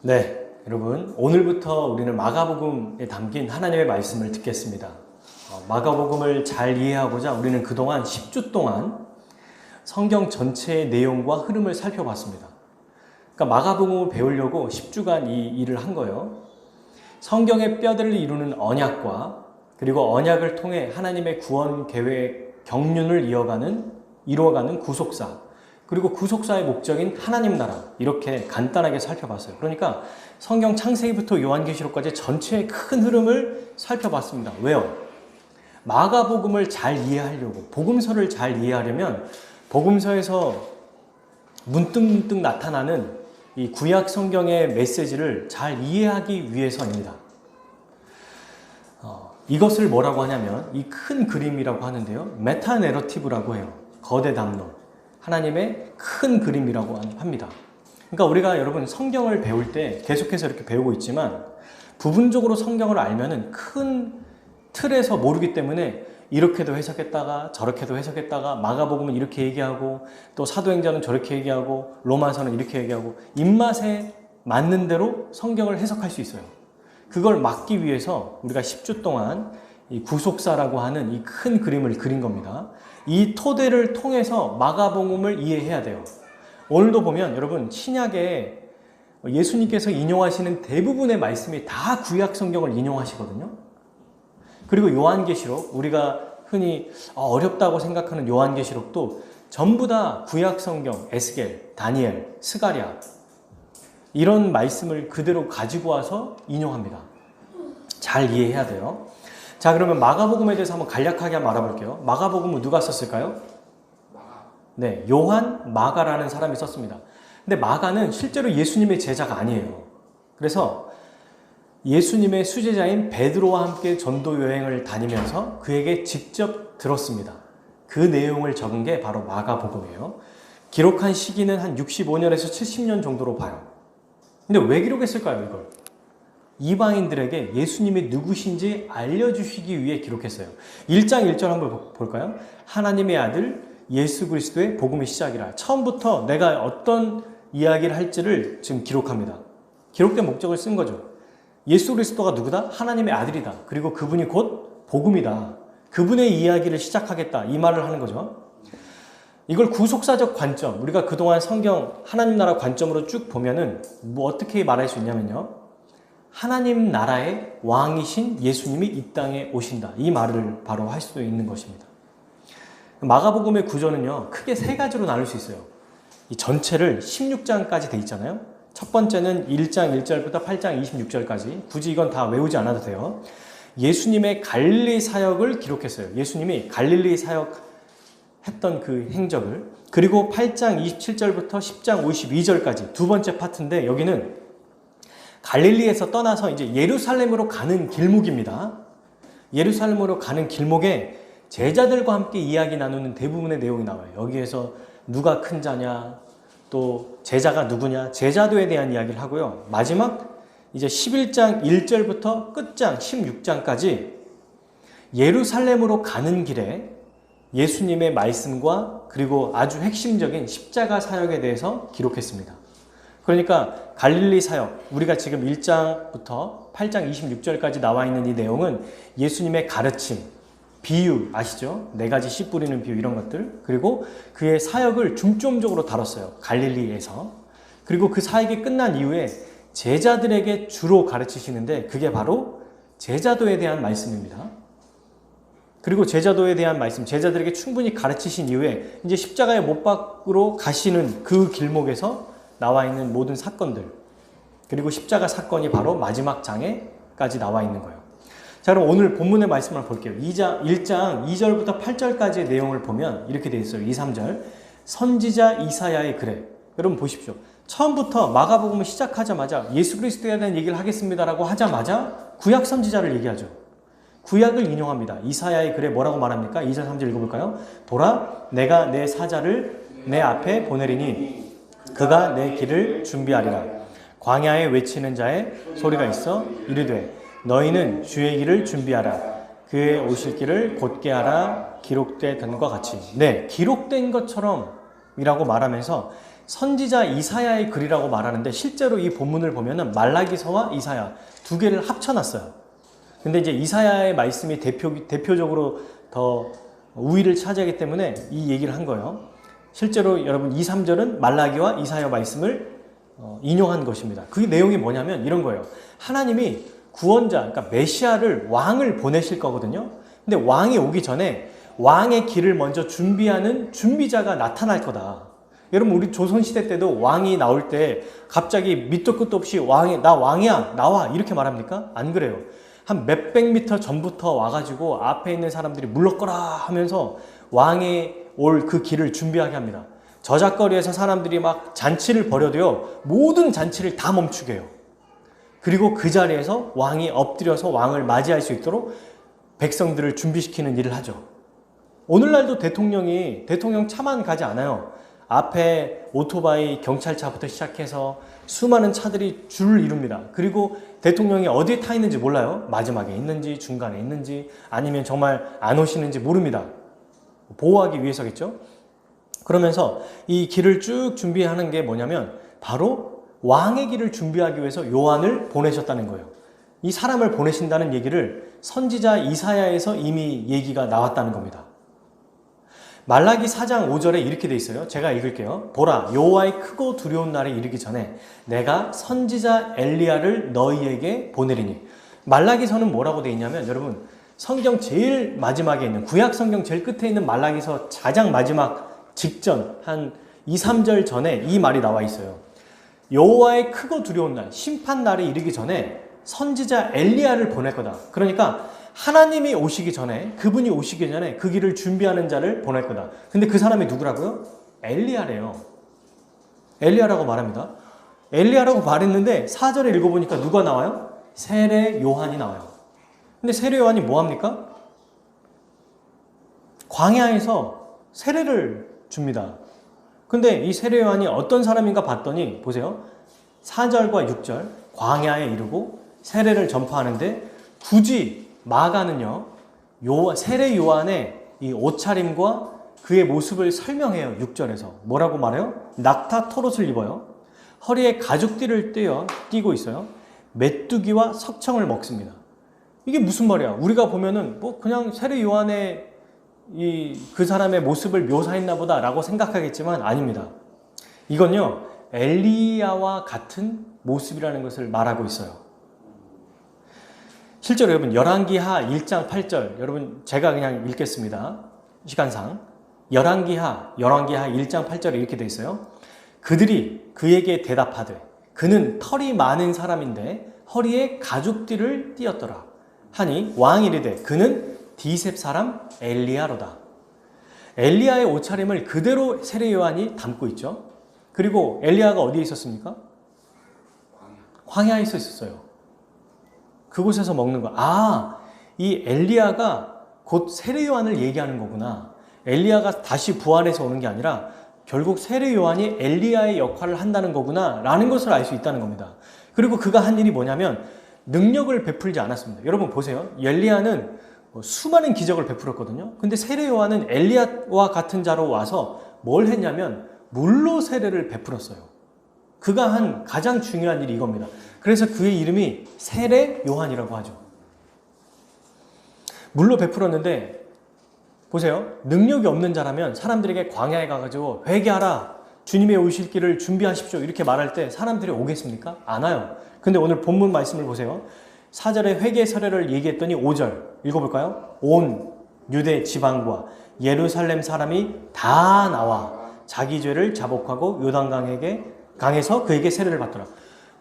네, 여러분 오늘부터 우리는 마가복음에 담긴 하나님의 말씀을 듣겠습니다. 마가복음을 잘 이해하고자 우리는 그동안 10주 동안 성경 전체의 내용과 흐름을 살펴봤습니다. 그러니까 마가복음을 배우려고 10주간 이 일을 한 거예요. 성경의 뼈대를 이루는 언약과 그리고 언약을 통해 하나님의 구원 계획 경륜을 이루어가는 구속사, 그리고 구속사의 목적인 하나님 나라, 이렇게 간단하게 살펴봤어요. 그러니까 성경 창세기부터 요한계시록까지 전체의 큰 흐름을 살펴봤습니다. 왜요? 마가복음을 잘 이해하려고, 복음서를 잘 이해하려면 복음서에서 문득문득 나타나는 이 구약 성경의 메시지를 잘 이해하기 위해서입니다. 이것을 뭐라고 하냐면 이 큰 그림이라고 하는데요, 메타 내러티브라고 해요. 거대 담론, 하나님의 큰 그림이라고 합니다. 그러니까 우리가 여러분 성경을 배울 때 계속해서 이렇게 배우고 있지만 부분적으로 성경을 알면은 큰 틀에서 모르기 때문에 이렇게도 해석했다가 저렇게도 해석했다가 마가복음은 이렇게 얘기하고 또 사도행전은 저렇게 얘기하고 로마서는 이렇게 얘기하고 입맛에 맞는 대로 성경을 해석할 수 있어요. 그걸 막기 위해서 우리가 10주 동안 이 구속사라고 하는 이 큰 그림을 그린 겁니다. 이 토대를 통해서 마가복음을 이해해야 돼요. 오늘도 보면 여러분 신약에 예수님께서 인용하시는 대부분의 말씀이 다 구약 성경을 인용하시거든요. 그리고 요한계시록, 우리가 흔히 어렵다고 생각하는 요한계시록도 전부 다 구약 성경, 에스겔, 다니엘, 스가랴 이런 말씀을 그대로 가지고 와서 인용합니다. 잘 이해해야 돼요. 자, 그러면 마가복음에 대해서 한번 간략하게 한번 알아볼게요. 마가복음은 누가 썼을까요? 네, 요한 마가라는 사람이 썼습니다. 근데 마가는 실제로 예수님의 제자가 아니에요. 그래서 예수님의 수제자인 베드로와 함께 전도 여행을 다니면서 그에게 직접 들었습니다. 그 내용을 적은 게 바로 마가복음이에요. 기록한 시기는 한 65년에서 70년 정도로 봐요. 근데 왜 기록했을까요, 이걸? 이방인들에게 예수님이 누구신지 알려주시기 위해 기록했어요. 1장 1절 한번 볼까요? 하나님의 아들 예수 그리스도의 복음의 시작이라. 처음부터 내가 어떤 이야기를 할지를 지금 기록합니다. 기록된 목적을 쓴 거죠. 예수 그리스도가 누구다? 하나님의 아들이다. 그리고 그분이 곧 복음이다. 그분의 이야기를 시작하겠다. 이 말을 하는 거죠. 이걸 구속사적 관점, 우리가 그동안 성경 하나님 나라 관점으로 쭉 보면은 어떻게 말할 수 있냐면요, 하나님 나라의 왕이신 예수님이 이 땅에 오신다. 이 말을 바로 할 수 있는 것입니다. 마가복음의 구조는요, 크게 세 가지로 나눌 수 있어요. 이 전체를 16장까지 돼 있잖아요. 첫 번째는 1장 1절부터 8장 26절까지. 굳이 이건 다 외우지 않아도 돼요. 예수님의 갈릴리 사역을 기록했어요. 예수님이 갈릴리 사역 했던 그 행적을. 그리고 8장 27절부터 10장 52절까지 두 번째 파트인데, 여기는 갈릴리에서 떠나서 이제 예루살렘으로 가는 길목입니다. 예루살렘으로 가는 길목에 제자들과 함께 이야기 나누는 대부분의 내용이 나와요. 여기에서 누가 큰 자냐, 또 제자가 누구냐, 제자도에 대한 이야기를 하고요. 마지막 이제 11장 1절부터 끝장 16장까지 예루살렘으로 가는 길에 예수님의 말씀과 그리고 아주 핵심적인 십자가 사역에 대해서 기록했습니다. 그러니까 갈릴리 사역, 우리가 지금 1장부터 8장 26절까지 나와 있는 이 내용은 예수님의 가르침, 비유 아시죠? 4가지 씨 뿌리는 비유, 이런 것들. 그리고 그의 사역을 중점적으로 다뤘어요. 갈릴리에서. 그리고 그 사역이 끝난 이후에 제자들에게 주로 가르치시는데 그게 바로 제자도에 대한 말씀입니다. 그리고 제자도에 대한 말씀, 제자들에게 충분히 가르치신 이후에 이제 십자가의 못 박으로 가시는 그 길목에서 나와 있는 모든 사건들, 그리고 십자가 사건이 바로 마지막 장에까지 나와 있는 거예요. 자, 그럼 오늘 본문의 말씀을 볼게요. 1장 2절부터 8절까지의 내용을 보면 이렇게 되어 있어요. 2, 3절. 선지자 이사야의 글. 여러분 보십시오. 처음부터 마가복음을 시작하자마자 예수 그리스도에 대한 얘기를 하겠습니다라고 하자마자 구약 선지자를 얘기하죠. 구약을 인용합니다. 이사야의 글에 뭐라고 말합니까? 2절 3절 읽어볼까요? 보라, 내가 내 사자를 내 앞에 보내리니 그가 내 길을 준비하리라. 광야에 외치는 자의 소리가 있어 이르되 너희는 주의 길을 준비하라. 그의 오실 길을 곧게 하라. 기록된 것과 같이. 네, 기록된 것처럼 이라고 말하면서 선지자 이사야의 글이라고 말하는데 실제로 이 본문을 보면은 말라기서와 이사야 두 개를 합쳐놨어요. 근데 이제 이사야의 말씀이 대표적으로 더 우위를 차지하기 때문에 이 얘기를 한 거예요. 실제로 여러분 2, 3절은 말라기와 이사야 말씀을 인용한 것입니다. 그 내용이 뭐냐면 이런 거예요. 하나님이 구원자, 그러니까 메시아를 왕을 보내실 거거든요. 근데 왕이 오기 전에 왕의 길을 먼저 준비하는 준비자가 나타날 거다. 여러분 우리 조선시대 때도 왕이 나올 때 갑자기 밑도 끝도 없이 나 왕이야 나와 이렇게 말합니까? 안 그래요. 한 몇백 미터 전부터 와가지고 앞에 있는 사람들이 물러거라 하면서 왕이 올 그 길을 준비하게 합니다. 저작거리에서 사람들이 막 잔치를 벌여도요 모든 잔치를 다 멈추게 해요. 그리고 그 자리에서 왕이 엎드려서 왕을 맞이할 수 있도록 백성들을 준비시키는 일을 하죠. 오늘날도 대통령 차만 가지 않아요. 앞에 오토바이, 경찰차부터 시작해서 수많은 차들이 줄을 이룹니다. 그리고 대통령이 어디에 타 있는지 몰라요. 마지막에 있는지 중간에 있는지 아니면 정말 안 오시는지 모릅니다. 보호하기 위해서겠죠. 그러면서 이 길을 쭉 준비하는 게 뭐냐면 바로 왕의 길을 준비하기 위해서 요한을 보내셨다는 거예요. 이 사람을 보내신다는 얘기를 선지자 이사야에서 이미 얘기가 나왔다는 겁니다. 말라기 4장 5절에 이렇게 돼 있어요. 제가 읽을게요. 보라, 여호와의 크고 두려운 날에 이르기 전에 내가 선지자 엘리야를 너희에게 보내리니. 말라기서는 뭐라고 돼 있냐면 여러분 성경 제일 마지막에 있는 구약 성경 제일 끝에 있는 말라기서 가장 마지막 직전 한 2, 3절 전에 이 말이 나와 있어요. 여호와의 크고 두려운 날, 심판 날에 이르기 전에 선지자 엘리야를 보낼 거다. 그러니까 하나님이 오시기 전에, 그분이 오시기 전에 그 길을 준비하는 자를 보낼 거다. 근데 그 사람이 누구라고요? 엘리야래요. 엘리야라고 말합니다. 엘리야라고 말했는데 4절에 읽어보니까 누가 나와요? 세례 요한이 나와요. 근데 세례 요한이 뭐합니까? 광야에서 세례를 줍니다. 근데 이 세례 요한이 어떤 사람인가 봤더니 보세요. 4절과 6절 광야에 이르고 세례를 전파하는데 굳이 마가는요, 세례 요한의 이 옷차림과 그의 모습을 설명해요. 6절에서. 뭐라고 말해요? 낙타 토롯을 입어요. 허리에 가죽띠를 띠고 있어요. 메뚜기와 석청을 먹습니다. 이게 무슨 말이야? 우리가 보면은 뭐 그냥 세례 요한의 그 사람의 모습을 묘사했나 보다 라고 생각하겠지만 아닙니다. 이건요, 엘리야와 같은 모습이라는 것을 말하고 있어요. 실제로 여러분 열왕기하 1장 8절 여러분 제가 그냥 읽겠습니다. 시간상 열왕기하 1장 8절에 이렇게 돼 있어요. 그들이 그에게 대답하되 그는 털이 많은 사람인데 허리에 가죽띠를 띠었더라 하니 왕이 이르되 그는 디셉 사람 엘리야로다. 엘리야의 옷차림을 그대로 세례 요한이 담고 있죠. 그리고 엘리야가 어디에 있었습니까? 광야에 있었어요. 그곳에서 먹는 거. 이 엘리야가 곧 세례 요한을 얘기하는 거구나. 엘리야가 다시 부활해서 오는 게 아니라 결국 세례 요한이 엘리야의 역할을 한다는 거구나 라는 것을 알 수 있다는 겁니다. 그리고 그가 한 일이 뭐냐면 능력을 베풀지 않았습니다. 여러분 보세요. 엘리야는 수많은 기적을 베풀었거든요. 근데 세례 요한은 엘리야와 같은 자로 와서 뭘 했냐면 물로 세례를 베풀었어요. 그가 한 가장 중요한 일이 이겁니다. 그래서 그의 이름이 세례 요한이라고 하죠. 물로 베풀었는데 보세요. 능력이 없는 자라면 사람들에게 광야에 가가지고 회개하라, 주님의 오실 길을 준비하십시오 이렇게 말할 때 사람들이 오겠습니까? 안 와요. 근데 오늘 본문 말씀을 보세요. 4절에 회개 세례를 얘기했더니 5절 읽어볼까요? 온 유대 지방과 예루살렘 사람이 다 나와 자기 죄를 자복하고 요단강에서 그에게 세례를 받더라.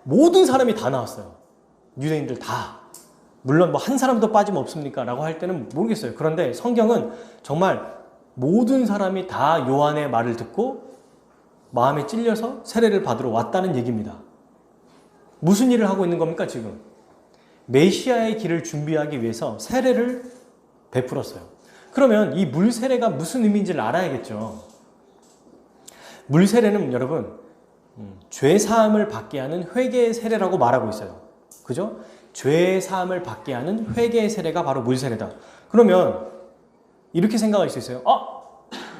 모든 사람이 다 나왔어요. 유대인들 다. 물론 뭐 한 사람도 빠짐없습니까? 라고 할 때는 모르겠어요. 그런데 성경은 정말 모든 사람이 다 요한의 말을 듣고 마음에 찔려서 세례를 받으러 왔다는 얘기입니다. 무슨 일을 하고 있는 겁니까 지금? 메시아의 길을 준비하기 위해서 세례를 베풀었어요. 그러면 이 물 세례가 무슨 의미인지를 알아야겠죠. 물 세례는 여러분 죄 사함을 받게 하는 회개의 세례라고 말하고 있어요. 그죠? 죄 사함을 받게 하는 회개의 세례가 바로 물 세례다. 그러면 이렇게 생각할 수 있어요.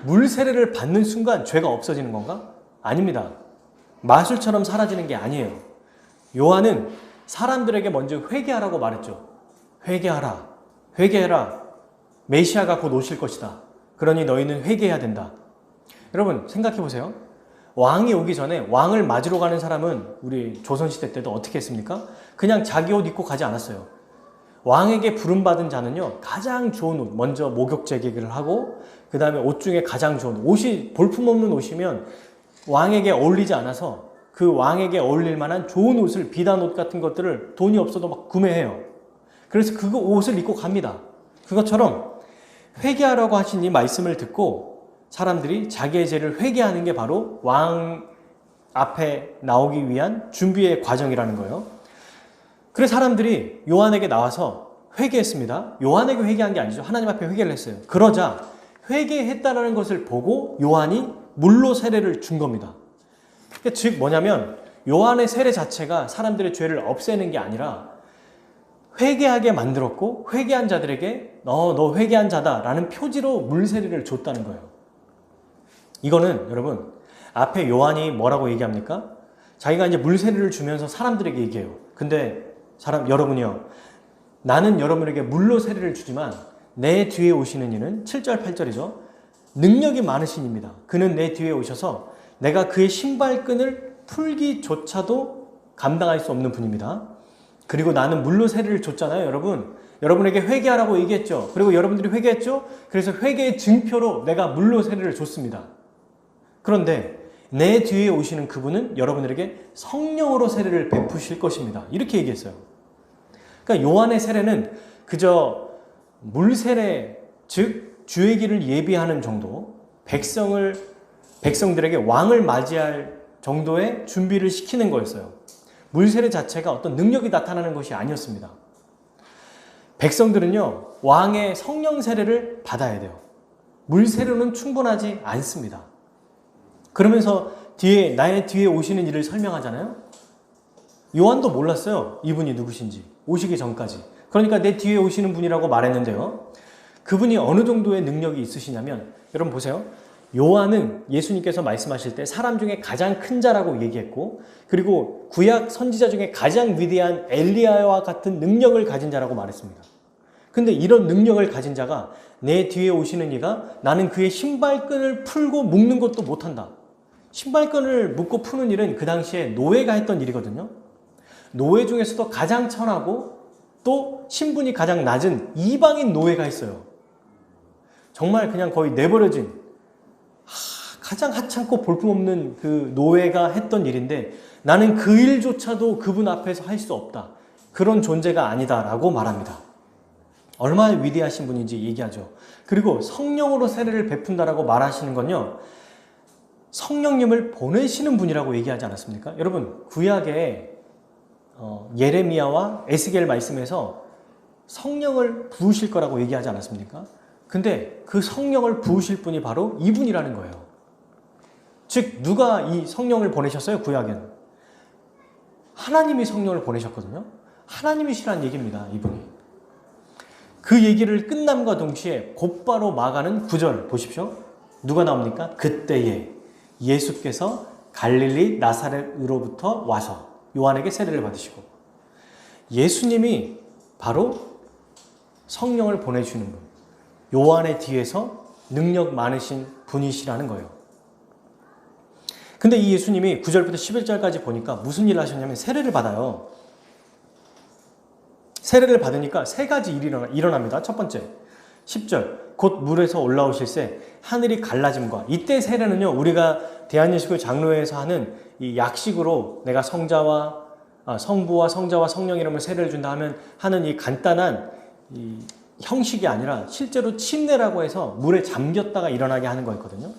물 세례를 받는 순간 죄가 없어지는 건가? 아닙니다. 마술처럼 사라지는 게 아니에요. 요한은 사람들에게 먼저 회개하라고 말했죠. 회개하라. 회개해라. 메시아가 곧 오실 것이다. 그러니 너희는 회개해야 된다. 여러분 생각해 보세요. 왕이 오기 전에 왕을 맞으러 가는 사람은 우리 조선시대 때도 어떻게 했습니까? 그냥 자기 옷 입고 가지 않았어요. 왕에게 부름받은 자는요, 가장 좋은 옷, 먼저 목욕제기를 하고, 그 다음에 옷 중에 가장 좋은 옷이, 볼품없는 옷이면 왕에게 어울리지 않아서 그 왕에게 어울릴 만한 좋은 옷을, 비단 옷 같은 것들을 돈이 없어도 막 구매해요. 그래서 그 옷을 입고 갑니다. 그것처럼 회개하라고 하신 이 말씀을 듣고 사람들이 자기의 죄를 회개하는 게 바로 왕 앞에 나오기 위한 준비의 과정이라는 거예요. 그래서 사람들이 요한에게 나와서 회개했습니다. 요한에게 회개한 게 아니죠. 하나님 앞에 회개를 했어요. 그러자 회개했다는 것을 보고 요한이 물로 세례를 준 겁니다. 그러니까 즉 뭐냐면 요한의 세례 자체가 사람들의 죄를 없애는 게 아니라 회개하게 만들었고 회개한 자들에게 너 회개한 자다라는 표지로 물 세례를 줬다는 거예요. 이거는 여러분 앞에 요한이 뭐라고 얘기합니까? 자기가 이제 물 세례를 주면서 사람들에게 얘기해요. 근데 여러분이요. 나는 여러분에게 물로 세례를 주지만 내 뒤에 오시는 이는 7절 8절이죠. 능력이 많으신 입니다. 그는 내 뒤에 오셔서 내가 그의 신발끈을 풀기조차도 감당할 수 없는 분입니다. 그리고 나는 물로 세례를 줬잖아요, 여러분. 여러분에게 회개하라고 얘기했죠. 그리고 여러분들이 회개했죠. 그래서 회개의 증표로 내가 물로 세례를 줬습니다. 그런데 내 뒤에 오시는 그분은 여러분들에게 성령으로 세례를 베푸실 것입니다. 이렇게 얘기했어요. 그러니까 요한의 세례는 그저 물 세례, 즉 주의 길을 예비하는 정도, 백성들에게 왕을 맞이할 정도의 준비를 시키는 거였어요. 물 세례 자체가 어떤 능력이 나타나는 것이 아니었습니다. 백성들은요, 왕의 성령 세례를 받아야 돼요. 물 세례는 충분하지 않습니다. 그러면서 나의 뒤에 오시는 이를 설명하잖아요. 요한도 몰랐어요. 이분이 누구신지. 오시기 전까지. 그러니까 내 뒤에 오시는 분이라고 말했는데요. 그분이 어느 정도의 능력이 있으시냐면 여러분 보세요. 요한은 예수님께서 말씀하실 때 사람 중에 가장 큰 자라고 얘기했고 그리고 구약 선지자 중에 가장 위대한 엘리야와 같은 능력을 가진 자라고 말했습니다. 근데 이런 능력을 가진 자가 내 뒤에 오시는 이가 나는 그의 신발끈을 풀고 묶는 것도 못한다. 신발끈을 묶고 푸는 일은 그 당시에 노예가 했던 일이거든요. 노예 중에서도 가장 천하고 또 신분이 가장 낮은 이방인 노예가 있어요. 정말 그냥 거의 내버려진 가장 하찮고 볼품없는 그 노예가 했던 일인데 나는 그 일조차도 그분 앞에서 할 수 없다. 그런 존재가 아니다라고 말합니다. 얼마나 위대하신 분인지 얘기하죠. 그리고 성령으로 세례를 베푼다라고 말하시는 건요. 성령님을 보내시는 분이라고 얘기하지 않았습니까? 여러분 구약에 예레미야와 에스겔 말씀에서 성령을 부으실 거라고 얘기하지 않았습니까? 근데 그 성령을 부으실 분이 바로 이분이라는 거예요. 즉 누가 이 성령을 보내셨어요? 구약에는 하나님이 성령을 보내셨거든요. 하나님이시란 얘기입니다. 이분이. 그 얘기를 끝남과 동시에 곧바로 마가는 9절 보십시오. 누가 나옵니까? 그때에 예수께서 갈릴리 나사렛으로부터 와서 요한에게 세례를 받으시고 예수님이 바로 성령을 보내주시는 분, 요한의 뒤에서 능력 많으신 분이시라는 거예요. 근데 이 예수님이 9절부터 11절까지 보니까 무슨 일을 하셨냐면 세례를 받아요. 세례를 받으니까 세 가지 일이 일어납니다. 첫 번째, 10절 곧 물에서 올라오실새 하늘이 갈라짐과 이때 세례는요 우리가 대한예수교 장로회에서 하는 이 약식으로 내가 성부와 성자와 성령 이름으로 세례를 준다 하는 이 간단한 이 형식이 아니라 실제로 침례라고 해서 물에 잠겼다가 일어나게 하는 거였거든요.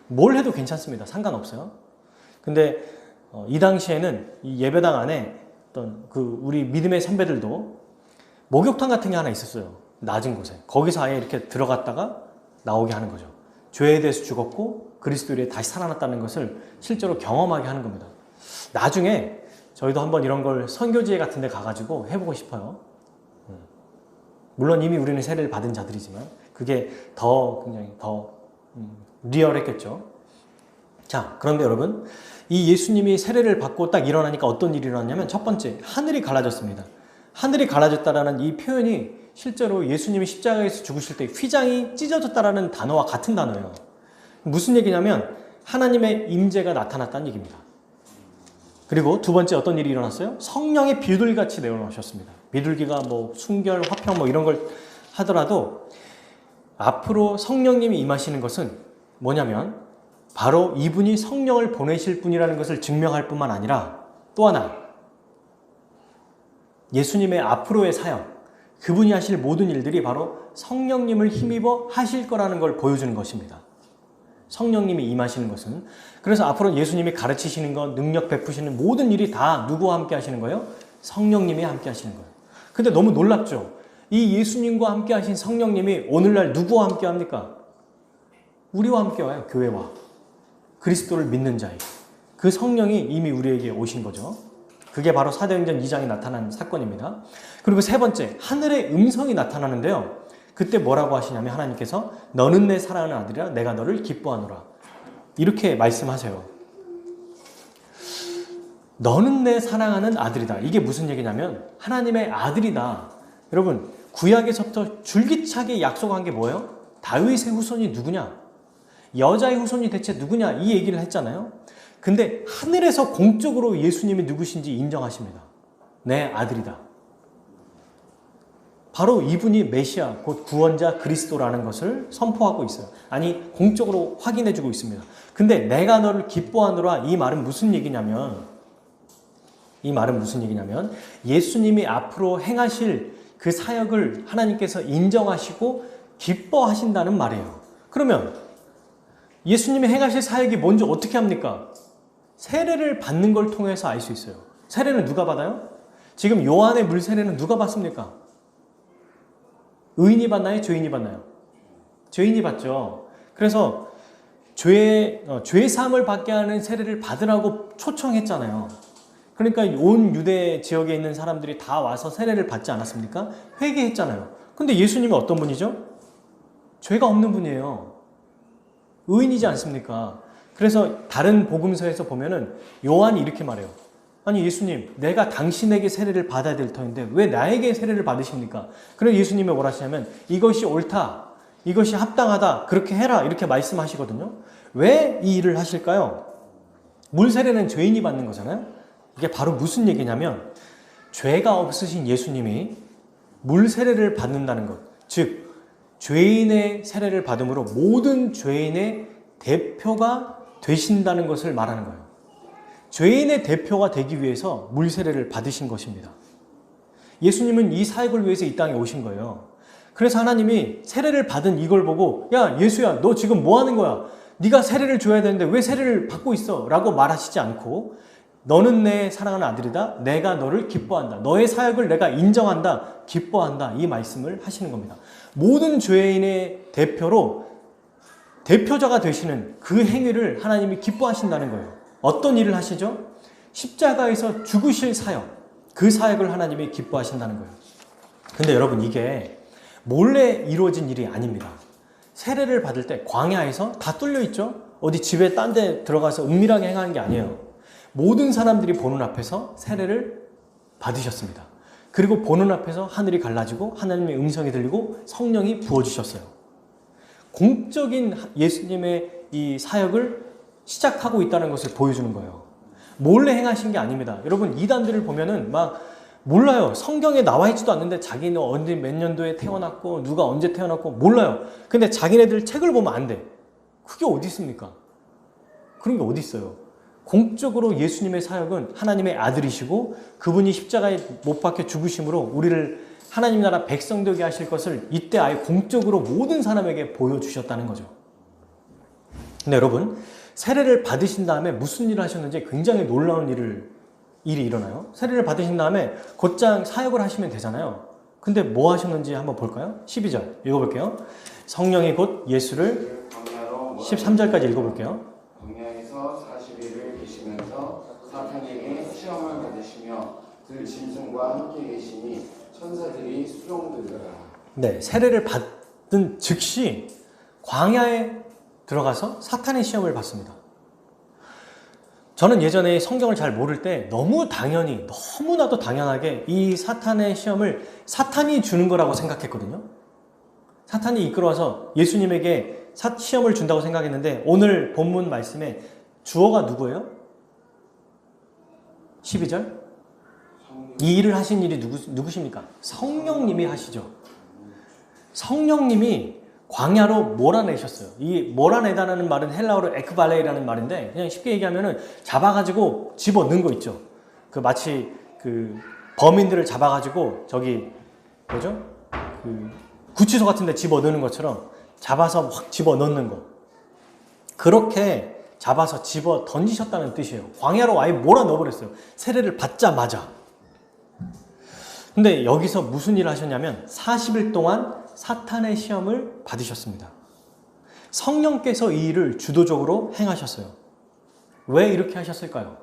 뭘 해도 괜찮습니다. 상관없어요. 근데 이 당시에는 이 예배당 안에 어떤 우리 믿음의 선배들도 목욕탕 같은 게 하나 있었어요. 낮은 곳에. 거기서 아예 이렇게 들어갔다가 나오게 하는 거죠. 죄에 대해서 죽었고 그리스도 이래 다시 살아났다는 것을 실제로 경험하게 하는 겁니다. 나중에 저희도 한번 이런 걸 선교지회 같은 데 가가지고 해보고 싶어요. 물론 이미 우리는 세례를 받은 자들이지만 그게 굉장히 더 리얼했겠죠. 자, 그런데 여러분, 이 예수님이 세례를 받고 딱 일어나니까 어떤 일이 일어났냐면 첫 번째, 하늘이 갈라졌습니다. 하늘이 갈라졌다라는 이 표현이 실제로 예수님이 십자가에서 죽으실 때 휘장이 찢어졌다라는 단어와 같은 단어예요. 무슨 얘기냐면 하나님의 임재가 나타났다는 얘기입니다. 그리고 두 번째 어떤 일이 일어났어요? 성령의 비둘기같이 내려오셨습니다. 비둘기가 뭐 순결, 화평 뭐 이런 걸 하더라도 앞으로 성령님이 임하시는 것은 뭐냐면 바로 이분이 성령을 보내실 분이라는 것을 증명할 뿐만 아니라 또 하나 예수님의 앞으로의 사역, 그분이 하실 모든 일들이 바로 성령님을 힘입어 하실 거라는 걸 보여주는 것입니다. 성령님이 임하시는 것은. 그래서 앞으로 예수님이 가르치시는 것, 능력 베푸시는 모든 일이 다 누구와 함께 하시는 거예요? 성령님이 함께 하시는 거예요. 근데 너무 놀랍죠? 이 예수님과 함께 하신 성령님이 오늘날 누구와 함께 합니까? 우리와 함께 와요. 교회와. 그리스도를 믿는 자에. 그 성령이 이미 우리에게 오신 거죠. 그게 바로 사도행전 2장에 나타난 사건입니다. 그리고 세 번째, 하늘의 음성이 나타나는데요. 그때 뭐라고 하시냐면 하나님께서 너는 내 사랑하는 아들이라 내가 너를 기뻐하노라. 이렇게 말씀하세요. 너는 내 사랑하는 아들이다. 이게 무슨 얘기냐면 하나님의 아들이다. 여러분, 구약에서부터 줄기차게 약속한 게 뭐예요? 다윗의 후손이 누구냐? 여자의 후손이 대체 누구냐? 이 얘기를 했잖아요. 근데 하늘에서 공적으로 예수님이 누구신지 인정하십니다. 내 아들이다. 바로 이분이 메시아, 곧 구원자 그리스도라는 것을 선포하고 있어요. 아니, 공적으로 확인해주고 있습니다. 근데 내가 너를 기뻐하노라, 이 말은 무슨 얘기냐면 예수님이 앞으로 행하실 그 사역을 하나님께서 인정하시고 기뻐하신다는 말이에요. 그러면 예수님이 행하실 사역이 뭔지 어떻게 합니까? 세례를 받는 걸 통해서 알 수 있어요. 세례는 누가 받아요? 지금 요한의 물 세례는 누가 받습니까? 의인이 받나요? 죄인이 받나요? 죄인이 받죠. 그래서 죄 사함을 받게 하는 세례를 받으라고 초청했잖아요. 그러니까 온 유대 지역에 있는 사람들이 다 와서 세례를 받지 않았습니까? 회개했잖아요. 근데 예수님은 어떤 분이죠? 죄가 없는 분이에요. 의인이지 않습니까? 그래서 다른 복음서에서 보면은 요한이 이렇게 말해요. 아니 예수님, 내가 당신에게 세례를 받아야 될 터인데 왜 나에게 세례를 받으십니까? 그래서 예수님이 뭐라 하시냐면 이것이 옳다, 이것이 합당하다, 그렇게 해라, 이렇게 말씀하시거든요. 왜 이 일을 하실까요? 물 세례는 죄인이 받는 거잖아요. 이게 바로 무슨 얘기냐면 죄가 없으신 예수님이 물 세례를 받는다는 것, 즉 죄인의 세례를 받음으로 모든 죄인의 대표가 되신다는 것을 말하는 거예요. 죄인의 대표가 되기 위해서 물 세례를 받으신 것입니다. 예수님은 이 사역을 위해서 이 땅에 오신 거예요. 그래서 하나님이 세례를 받은 이걸 보고 야 예수야, 너 지금 뭐 하는 거야? 네가 세례를 줘야 되는데 왜 세례를 받고 있어? 라고 말하시지 않고 너는 내 사랑하는 아들이다. 내가 너를 기뻐한다. 너의 사역을 내가 인정한다. 기뻐한다. 이 말씀을 하시는 겁니다. 모든 죄인의 대표자가 되시는 그 행위를 하나님이 기뻐하신다는 거예요. 어떤 일을 하시죠? 십자가에서 죽으실 사역, 그 사역을 하나님이 기뻐하신다는 거예요. 근데 여러분, 이게 몰래 이루어진 일이 아닙니다. 세례를 받을 때 광야에서 다 뚫려 있죠? 어디 집에 딴 데 들어가서 은밀하게 행하는 게 아니에요. 모든 사람들이 보는 앞에서 세례를 받으셨습니다. 그리고 보는 앞에서 하늘이 갈라지고 하나님의 음성이 들리고 성령이 부어주셨어요. 공적인 예수님의 이 사역을 시작하고 있다는 것을 보여주는 거예요. 몰래 행하신 게 아닙니다. 여러분, 이단들을 보면은 막 몰라요. 성경에 나와 있지도 않는데 자기는 언제 몇 년도에 태어났고 누가 언제 태어났고 몰라요. 근데 자기네들 책을 보면 안 돼. 그게 어디 있습니까? 그런 게 어디 있어요? 공적으로 예수님의 사역은 하나님의 아들이시고 그분이 십자가에 못 박혀 죽으심으로 우리를 하나님 나라 백성 되게 하실 것을 이때 아예 공적으로 모든 사람에게 보여주셨다는 거죠. 근데 여러분, 세례를 받으신 다음에 무슨 일을 하셨는지 굉장히 놀라운 일이 일어나요. 세례를 받으신 다음에 곧장 사역을 하시면 되잖아요. 근데 뭐 하셨는지 한번 볼까요? 12절 읽어볼게요. 성령이 곧 예수를 13절까지 읽어볼게요. 광야에서 40일을 계시면서 사탄에게 시험을 받으시며 그 짐승과 함께 계시니 천사들이 수종들더라. 네, 세례를 받은 즉시 광야에 들어가서 사탄의 시험을 받습니다. 저는 예전에 성경을 잘 모를 때 너무 당연히, 너무나도 당연하게 이 사탄의 시험을 사탄이 주는 거라고 생각했거든요. 사탄이 이끌어와서 예수님에게 시험을 준다고 생각했는데 오늘 본문 말씀에 주어가 누구예요? 12절? 이 일을 하신 일이 누구십니까? 성령님이 하시죠. 성령님이 광야로 몰아내셨어요. 이 몰아내다라는 말은 헬라어로 에크발레이라는 말인데 그냥 쉽게 얘기하면은 잡아가지고 집어 넣은 거 있죠. 그 마치 그 범인들을 잡아가지고 저기 뭐죠? 그 구치소 같은 데 집어 넣는 것처럼 잡아서 확 집어 넣는 거. 그렇게 잡아서 집어 던지셨다는 뜻이에요. 광야로 아예 몰아 넣어버렸어요. 세례를 받자마자. 근데 여기서 무슨 일을 하셨냐면 40일 동안 사탄의 시험을 받으셨습니다. 성령께서 이 일을 주도적으로 행하셨어요. 왜 이렇게 하셨을까요?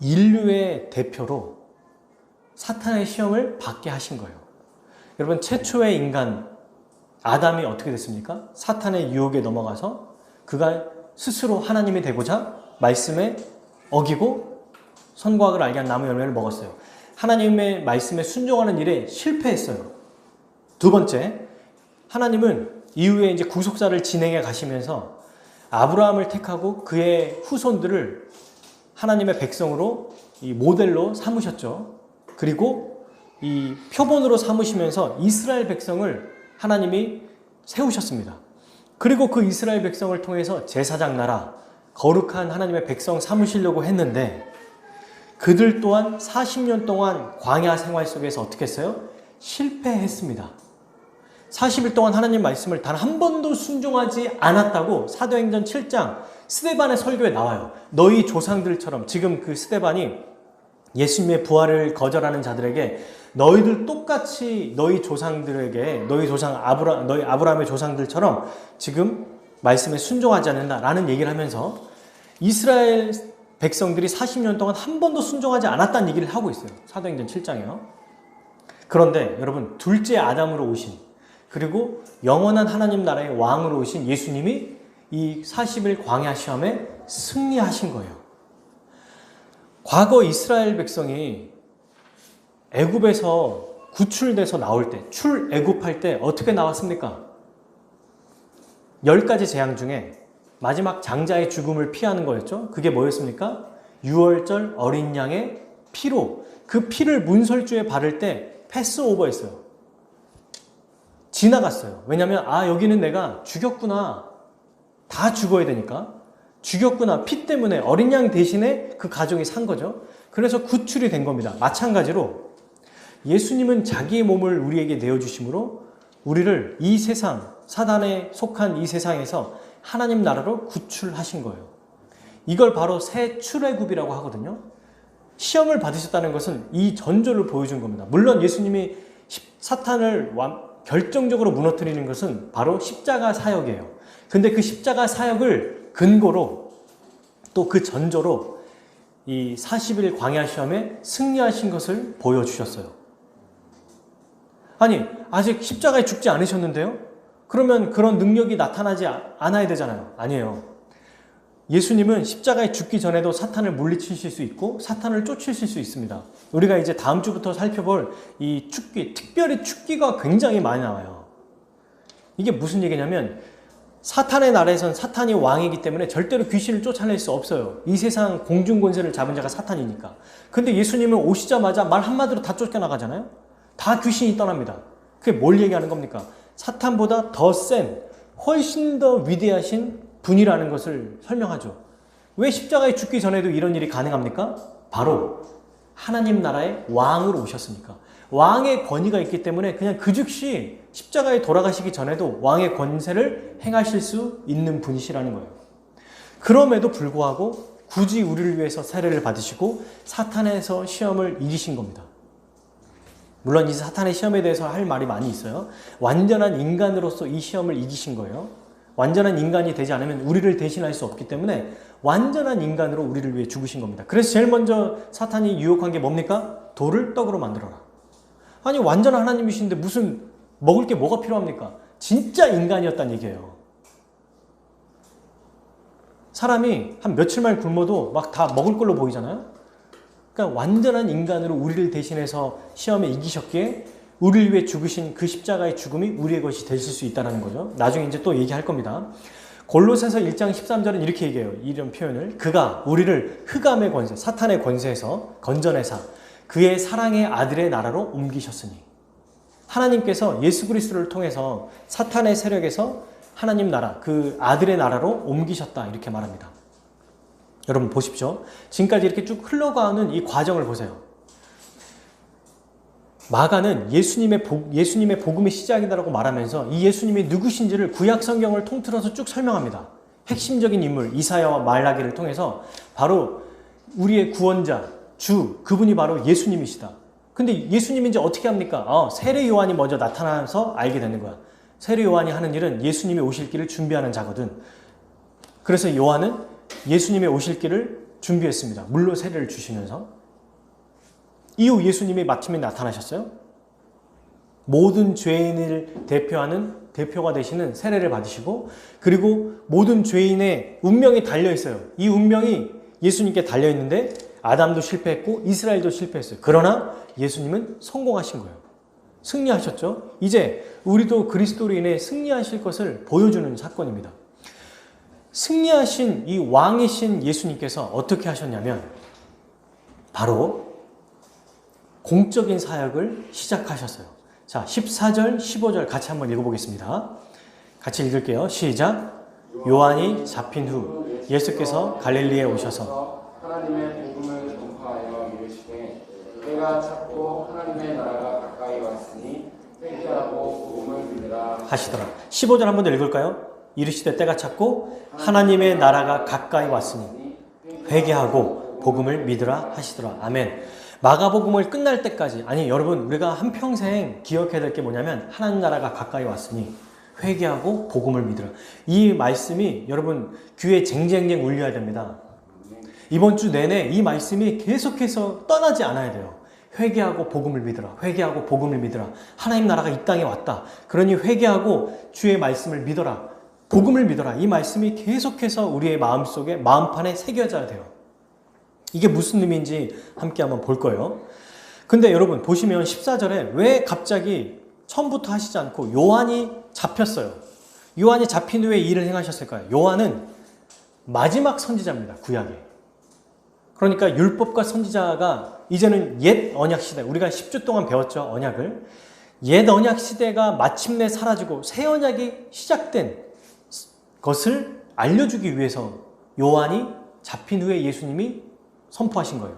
인류의 대표로 사탄의 시험을 받게 하신 거예요. 여러분, 최초의 인간 아담이 어떻게 됐습니까? 사탄의 유혹에 넘어가서 그가 스스로 하나님이 되고자 말씀에 어기고 선과 악을 알게 한 나무 열매를 먹었어요. 하나님의 말씀에 순종하는 일에 실패했어요. 두 번째, 하나님은 이후에 이제 구속사를 진행해 가시면서 아브라함을 택하고 그의 후손들을 하나님의 백성으로 이 모델로 삼으셨죠. 그리고 이 표본으로 삼으시면서 이스라엘 백성을 하나님이 세우셨습니다. 그리고 그 이스라엘 백성을 통해서 제사장 나라, 거룩한 하나님의 백성 삼으시려고 했는데 그들 또한 40년 동안 광야 생활 속에서 어떻게 했어요? 실패했습니다. 40일 동안 하나님 말씀을 단 한 번도 순종하지 않았다고 사도행전 7장 스데반의 설교에 나와요. 너희 조상들처럼, 지금 그 스데반이 예수님의 부활을 거절하는 자들에게 너희들 똑같이 너희 조상들에게 너희 아브라함의 조상들처럼 지금 말씀에 순종하지 않는다라는 얘기를 하면서 이스라엘 백성들이 40년 동안 한 번도 순종하지 않았다는 얘기를 하고 있어요. 사도행전 7장이요. 그런데 여러분, 둘째 아담으로 오신, 그리고 영원한 하나님 나라의 왕으로 오신 예수님이 이 40일 광야 시험에 승리하신 거예요. 과거 이스라엘 백성이 애굽에서 구출돼서 나올 때, 출애굽할 때 어떻게 나왔습니까? 10가지 재앙 중에 마지막 장자의 죽음을 피하는 거였죠. 그게 뭐였습니까? 유월절 어린 양의 피로, 그 피를 문설주에 바를 때 패스오버 했어요. 지나갔어요. 왜냐하면 여기는 내가 죽였구나. 다 죽어야 되니까. 죽였구나. 피 때문에 어린 양 대신에 그 가족이 산 거죠. 그래서 구출이 된 겁니다. 마찬가지로 예수님은 자기의 몸을 우리에게 내어주심으로 우리를 이 세상, 사단에 속한 이 세상에서 하나님 나라로 구출하신 거예요. 이걸 바로 새 출애굽이라고 하거든요. 시험을 받으셨다는 것은 이 전조를 보여준 겁니다. 물론 예수님이 사탄을 결정적으로 무너뜨리는 것은 바로 십자가 사역이에요. 근데 그 십자가 사역을 근거로 또 그 전조로 이 40일 광야 시험에 승리하신 것을 보여주셨어요. 아니, 아직 십자가에 죽지 않으셨는데요? 그러면 그런 능력이 나타나지 않아야 되잖아요. 아니에요. 예수님은 십자가에 죽기 전에도 사탄을 물리치실 수 있고 사탄을 쫓으실 수 있습니다. 우리가 이제 다음 주부터 살펴볼 이 축기, 특별히 축기가 굉장히 많이 나와요. 이게 무슨 얘기냐면 사탄의 나라에선 사탄이 왕이기 때문에 절대로 귀신을 쫓아낼 수 없어요. 이 세상 공중권세를 잡은 자가 사탄이니까. 근데 예수님은 오시자마자 말 한마디로 다 쫓겨나가잖아요. 다 귀신이 떠납니다. 그게 뭘 얘기하는 겁니까? 사탄보다 더 센, 훨씬 더 위대하신 분이라는 것을 설명하죠. 왜 십자가에 죽기 전에도 이런 일이 가능합니까? 바로 하나님 나라의 왕으로 오셨으니까. 왕의 권위가 있기 때문에 그냥 그 즉시 십자가에 돌아가시기 전에도 왕의 권세를 행하실 수 있는 분이시라는 거예요. 그럼에도 불구하고 굳이 우리를 위해서 세례를 받으시고 사탄에서 시험을 이기신 겁니다. 물론 이 사탄의 시험에 대해서 할 말이 많이 있어요. 완전한 인간으로서 이 시험을 이기신 거예요. 완전한 인간이 되지 않으면 우리를 대신할 수 없기 때문에 완전한 인간으로 우리를 위해 죽으신 겁니다. 그래서 제일 먼저 사탄이 유혹한 게 뭡니까? 돌을 떡으로 만들어라. 아니, 완전한 하나님이신데 무슨 먹을 게 뭐가 필요합니까? 진짜 인간이었단 얘기예요. 사람이 한 며칠만 굶어도 막 다 먹을 걸로 보이잖아요. 그러니까 완전한 인간으로 우리를 대신해서 시험에 이기셨기에 우리를 위해 죽으신 그 십자가의 죽음이 우리의 것이 되실 수 있다는 거죠. 나중에 이제 또 얘기할 겁니다. 골로새서 1장 13절은 이렇게 얘기해요. 이런 표현을. 그가 우리를 흑암의 권세, 사탄의 권세에서 건져내사 그의 사랑의 아들의 나라로 옮기셨으니. 하나님께서 예수 그리스도를 통해서 사탄의 세력에서 하나님 나라, 그 아들의 나라로 옮기셨다. 이렇게 말합니다. 여러분 보십시오. 지금까지 이렇게 쭉 흘러가는 이 과정을 보세요. 마가는 예수님의 복음의 시작이다라고 말하면서 이 예수님이 누구신지를 구약 성경을 통틀어서 쭉 설명합니다. 핵심적인 인물 이사야와 말라기를 통해서 바로 우리의 구원자, 주, 그분이 바로 예수님이시다. 근데 예수님인지 어떻게 합니까? 세례 요한이 먼저 나타나서 알게 되는 거야. 세례 요한이 하는 일은 예수님이 오실 길을 준비하는 자거든. 그래서 요한은 예수님의 오실 길을 준비했습니다. 물로 세례를 주시면서. 이후 예수님이 마침내 나타나셨어요. 모든 죄인을 대표하는 대표가 되시는 세례를 받으시고, 그리고 모든 죄인의 운명이 달려있어요. 이 운명이 예수님께 달려있는데 아담도 실패했고 이스라엘도 실패했어요. 그러나 예수님은 성공하신 거예요. 승리하셨죠. 이제 우리도 그리스도로 인해 승리하실 것을 보여주는 사건입니다. 승리하신 이 왕이신 예수님께서 어떻게 하셨냐면 바로 공적인 사역을 시작하셨어요. 자, 14절, 15절 같이 한번 읽어보겠습니다. 같이 읽을게요. 시작. 요한이 잡힌 후 예수께서 갈릴리에 오셔서 하나님의 복음을 전파하여 이르시되 때가 찼고 하나님의 나라가 가까이 왔으니 회개하고 복음을 믿으라 하시더라. 15절 한번 더 읽을까요? 이르시되 때가 찼고 하나님의 나라가 가까이 왔으니 회개하고 복음을 믿으라 하시더라. 아멘. 마가복음을 끝날 때까지, 아니 여러분 우리가 한평생 기억해야 될 게 뭐냐면 하나님 나라가 가까이 왔으니 회개하고 복음을 믿으라. 이 말씀이 여러분 귀에 쟁쟁쟁 울려야 됩니다. 이번 주 내내 이 말씀이 계속해서 떠나지 않아야 돼요. 회개하고 복음을 믿으라. 회개하고 복음을 믿으라. 하나님 나라가 이 땅에 왔다. 그러니 회개하고 주의 말씀을 믿어라. 복음을 믿어라. 이 말씀이 계속해서 우리의 마음속에 마음판에 새겨져야 돼요. 이게 무슨 의미인지 함께 한번 볼 거예요. 근데 여러분 보시면 14절에 왜 갑자기 처음부터 하시지 않고 요한이 잡혔어요. 요한이 잡힌 후에 일을 행하셨을까요? 요한은 마지막 선지자입니다. 구약에. 그러니까 율법과 선지자가 이제는 옛 언약 시대, 우리가 10주 동안 배웠죠. 언약을. 옛 언약 시대가 마침내 사라지고 새 언약이 시작된 것을 알려주기 위해서 요한이 잡힌 후에 예수님이 선포하신 거예요.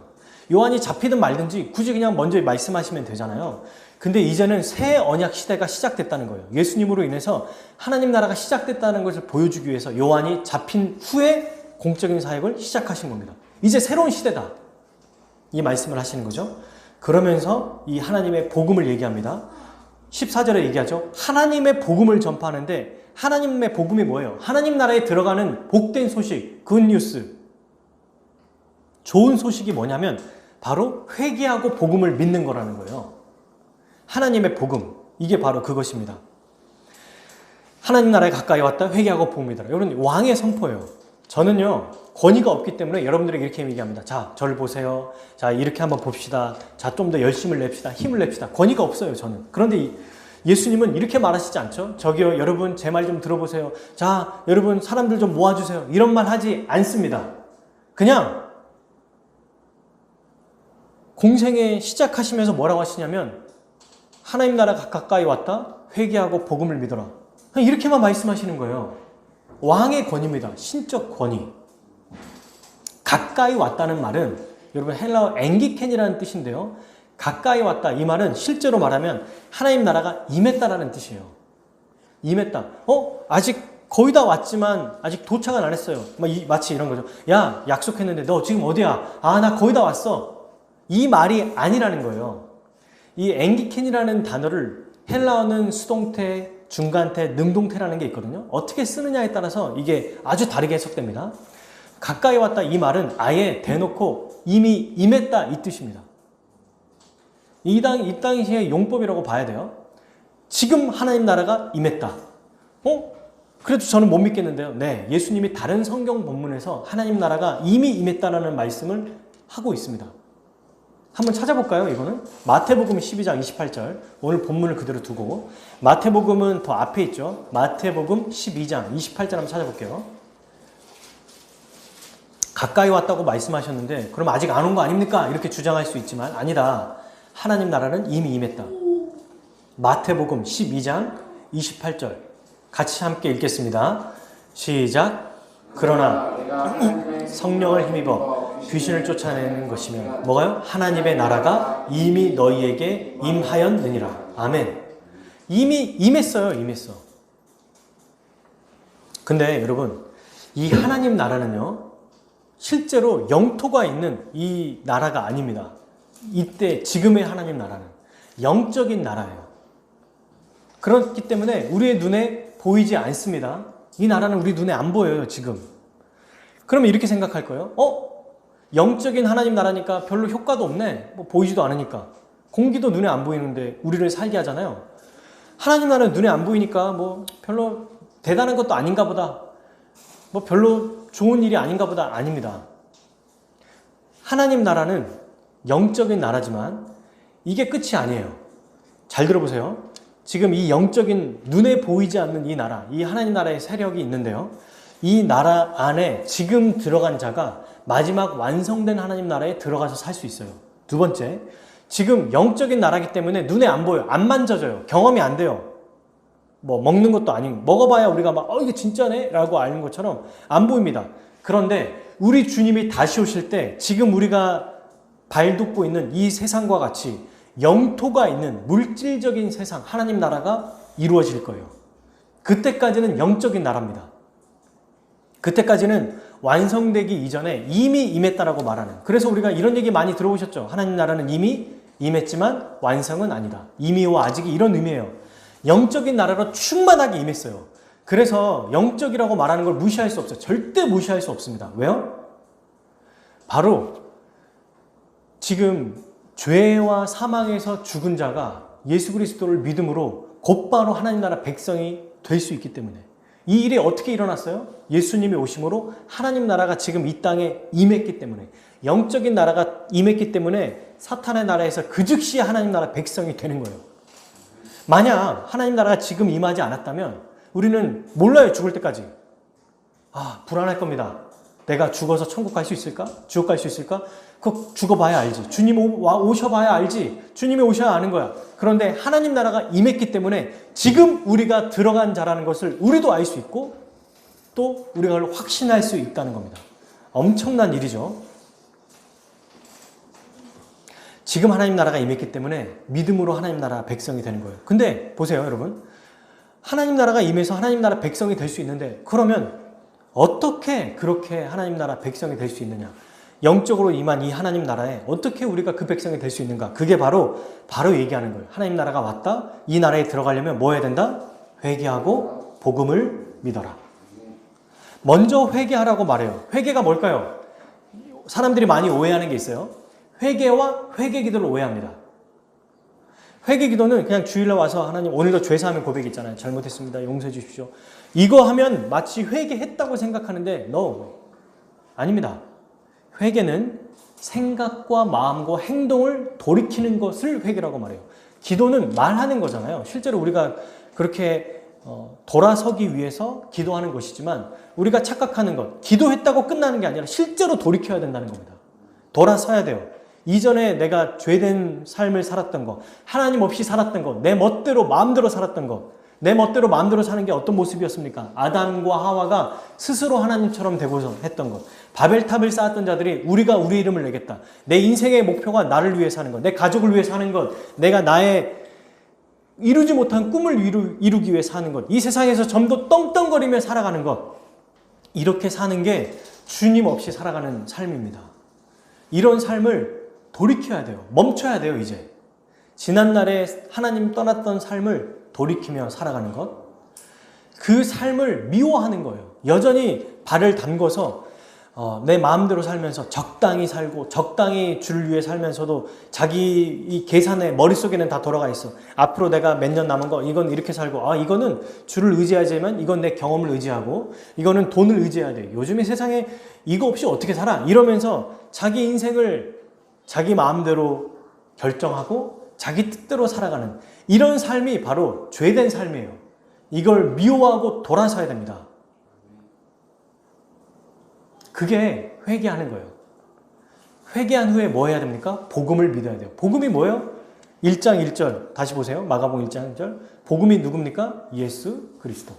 요한이 잡히든 말든지 굳이 그냥 먼저 말씀하시면 되잖아요. 근데 이제는 새 언약 시대가 시작됐다는 거예요. 예수님으로 인해서 하나님 나라가 시작됐다는 것을 보여주기 위해서 요한이 잡힌 후에 공적인 사역을 시작하신 겁니다. 이제 새로운 시대다. 이 말씀을 하시는 거죠. 그러면서 이 하나님의 복음을 얘기합니다. 14절에 얘기하죠. 하나님의 복음을 전파하는데 하나님의 복음이 뭐예요? 하나님 나라에 들어가는 복된 소식, 굿뉴스. 좋은 소식이 뭐냐면 바로 회개하고 복음을 믿는 거라는 거예요. 하나님의 복음, 이게 바로 그것입니다. 하나님 나라에 가까이 왔다 회개하고 복음 믿어라. 여러분 왕의 선포예요. 저는요 권위가 없기 때문에 여러분들에게 이렇게 얘기합니다. 자, 저를 보세요. 자, 이렇게 한번 봅시다. 자, 좀 더 열심을 냅시다. 힘을 냅시다. 권위가 없어요, 저는. 그런데 예수님은 이렇게 말하시지 않죠? 저기요, 여러분 제 말 좀 들어보세요. 자, 여러분 사람들 좀 모아주세요. 이런 말 하지 않습니다. 그냥 공생에 시작하시면서 뭐라고 하시냐면 하나님 나라가 가까이 왔다. 회개하고 복음을 믿어라. 그냥 이렇게만 말씀하시는 거예요. 왕의 권위입니다. 신적 권위. 가까이 왔다는 말은 여러분 헬라어 앵기켄이라는 뜻인데요. 가까이 왔다. 이 말은 실제로 말하면 하나님 나라가 임했다라는 뜻이에요. 임했다. 아직 거의 다 왔지만 아직 도착은 안 했어요. 마치 이런 거죠. 야, 약속했는데 너 지금 어디야? 아, 나 거의 다 왔어. 이 말이 아니라는 거예요. 이 앵기켄이라는 단어를 헬라어는 수동태, 중간태, 능동태라는 게 있거든요. 어떻게 쓰느냐에 따라서 이게 아주 다르게 해석됩니다. 가까이 왔다 이 말은 아예 대놓고 이미 임했다 이 뜻입니다. 이 당시의 용법이라고 봐야 돼요. 지금 하나님 나라가 임했다. 그래도 저는 못 믿겠는데요. 네, 예수님이 다른 성경 본문에서 하나님 나라가 이미 임했다라는 말씀을 하고 있습니다. 한번 찾아볼까요? 이거는 마태복음 12장 28절, 오늘 본문을 그대로 두고 마태복음은 더 앞에 있죠. 마태복음 12장 28절 한번 찾아볼게요. 가까이 왔다고 말씀하셨는데 그럼 아직 안 온 거 아닙니까? 이렇게 주장할 수 있지만 아니다. 하나님 나라는 이미 임했다. 마태복음 12장 28절 같이 함께 읽겠습니다. 시작. 그러나 성령을 힘입어 귀신을 쫓아내는 것이면 뭐가요? 하나님의 나라가 이미 너희에게 임하였느니라. 아멘. 이미 임했어요. 임했어. 근데 여러분, 이 하나님 나라는요, 실제로 영토가 있는 이 나라가 아닙니다. 이때 지금의 하나님 나라는 영적인 나라예요. 그렇기 때문에 우리의 눈에 보이지 않습니다. 이 나라는 우리 눈에 안 보여요, 지금. 그러면 이렇게 생각할 거예요. 영적인 하나님 나라니까 별로 효과도 없네. 뭐 보이지도 않으니까. 공기도 눈에 안 보이는데 우리를 살게 하잖아요. 하나님 나라는 눈에 안 보이니까 뭐 별로 대단한 것도 아닌가 보다. 뭐 별로 좋은 일이 아닌가 보다. 아닙니다. 하나님 나라는 영적인 나라지만 이게 끝이 아니에요. 잘 들어보세요. 지금 이 영적인 눈에 보이지 않는 이 나라, 이 하나님 나라의 세력이 있는데요. 이 나라 안에 지금 들어간 자가 마지막 완성된 하나님 나라에 들어가서 살 수 있어요. 두 번째, 지금 영적인 나라이기 때문에 눈에 안 보여요. 안 만져져요. 경험이 안 돼요. 뭐 먹는 것도 아니고 먹어봐야 우리가 막 이게 진짜네 라고 아는 것처럼 안 보입니다. 그런데 우리 주님이 다시 오실 때 지금 우리가 발돋고 있는 이 세상과 같이 영토가 있는 물질적인 세상, 하나님 나라가 이루어질 거예요. 그때까지는 영적인 나라입니다. 그때까지는 완성되기 이전에 이미 임했다라고 말하는. 그래서 우리가 이런 얘기 많이 들어보셨죠. 하나님 나라는 이미 임했지만 완성은 아니다. 이미와 아직이 이런 의미예요. 영적인 나라로 충만하게 임했어요. 그래서 영적이라고 말하는 걸 무시할 수 없어요. 절대 무시할 수 없습니다. 왜요? 바로 지금 죄와 사망에서 죽은 자가 예수 그리스도를 믿음으로 곧바로 하나님 나라 백성이 될 수 있기 때문에. 이 일이 어떻게 일어났어요? 예수님이 오심으로 하나님 나라가 지금 이 땅에 임했기 때문에, 영적인 나라가 임했기 때문에 사탄의 나라에서 그 즉시 하나님 나라 백성이 되는 거예요. 만약 하나님 나라가 지금 임하지 않았다면 우리는 몰라요. 죽을 때까지. 불안할 겁니다. 내가 죽어서 천국 갈 수 있을까? 지옥 갈 수 있을까? 그거 죽어봐야 알지. 주님 오셔봐야 알지. 주님이 오셔야 아는 거야. 그런데 하나님 나라가 임했기 때문에 지금 우리가 들어간 자라는 것을 우리도 알 수 있고 또 우리가 그걸 확신할 수 있다는 겁니다. 엄청난 일이죠. 지금 하나님 나라가 임했기 때문에 믿음으로 하나님 나라 백성이 되는 거예요. 근데 보세요, 여러분. 하나님 나라가 임해서 하나님 나라 백성이 될 수 있는데 그러면 어떻게 그렇게 하나님 나라 백성이 될 수 있느냐? 영적으로 임한 이 하나님 나라에 어떻게 우리가 그 백성이 될 수 있는가? 그게 바로 얘기하는 거예요. 하나님 나라가 왔다. 이 나라에 들어가려면 뭐 해야 된다? 회개하고 복음을 믿어라. 먼저 회개하라고 말해요. 회개가 뭘까요? 사람들이 많이 오해하는 게 있어요. 회개와 회개기도를 오해합니다. 회개기도는 그냥 주일날 와서 하나님 오늘도 죄사하면 고백 있잖아요. 잘못했습니다. 용서해 주십시오. 이거 하면 마치 회개했다고 생각하는데 no. 아닙니다. 회개는 생각과 마음과 행동을 돌이키는 것을 회개라고 말해요. 기도는 말하는 거잖아요. 실제로 우리가 그렇게 돌아서기 위해서 기도하는 것이지만 우리가 착각하는 것, 기도했다고 끝나는 게 아니라 실제로 돌이켜야 된다는 겁니다. 돌아서야 돼요. 이전에 내가 죄된 삶을 살았던 것, 하나님 없이 살았던 것, 내 멋대로 마음대로 살았던 것, 내 멋대로 마음대로 사는 게 어떤 모습이었습니까? 아담과 하와가 스스로 하나님처럼 되고서 했던 것. 바벨탑을 쌓았던 자들이 우리가 우리 이름을 내겠다. 내 인생의 목표가 나를 위해 사는 것, 내 가족을 위해 사는 것, 내가 나의 이루지 못한 꿈을 이루기 위해 사는 것, 이 세상에서 좀 더 떵떵거리며 살아가는 것. 이렇게 사는 게 주님 없이 살아가는 삶입니다. 이런 삶을 돌이켜야 돼요. 멈춰야 돼요, 이제. 지난날에 하나님 떠났던 삶을 돌이키며 살아가는 것. 그 삶을 미워하는 거예요. 여전히 발을 담궈서 내 마음대로 살면서 적당히 살고 적당히 주를 위해 살면서도 자기 이 계산에 머릿속에는 다 돌아가 있어. 앞으로 내가 몇 년 남은 거 이건 이렇게 살고 이거는 주를 의지하지만 이건 내 경험을 의지하고 이거는 돈을 의지해야 돼. 요즘에 세상에 이거 없이 어떻게 살아? 이러면서 자기 인생을 자기 마음대로 결정하고 자기 뜻대로 살아가는 이런 삶이 바로 죄된 삶이에요. 이걸 미워하고 돌아서야 됩니다. 그게 회개하는 거예요. 회개한 후에 뭐 해야 됩니까? 복음을 믿어야 돼요. 복음이 뭐예요? 1장 1절 다시 보세요. 마가복음 1장 1절 복음이 누굽니까? 예수 그리스도.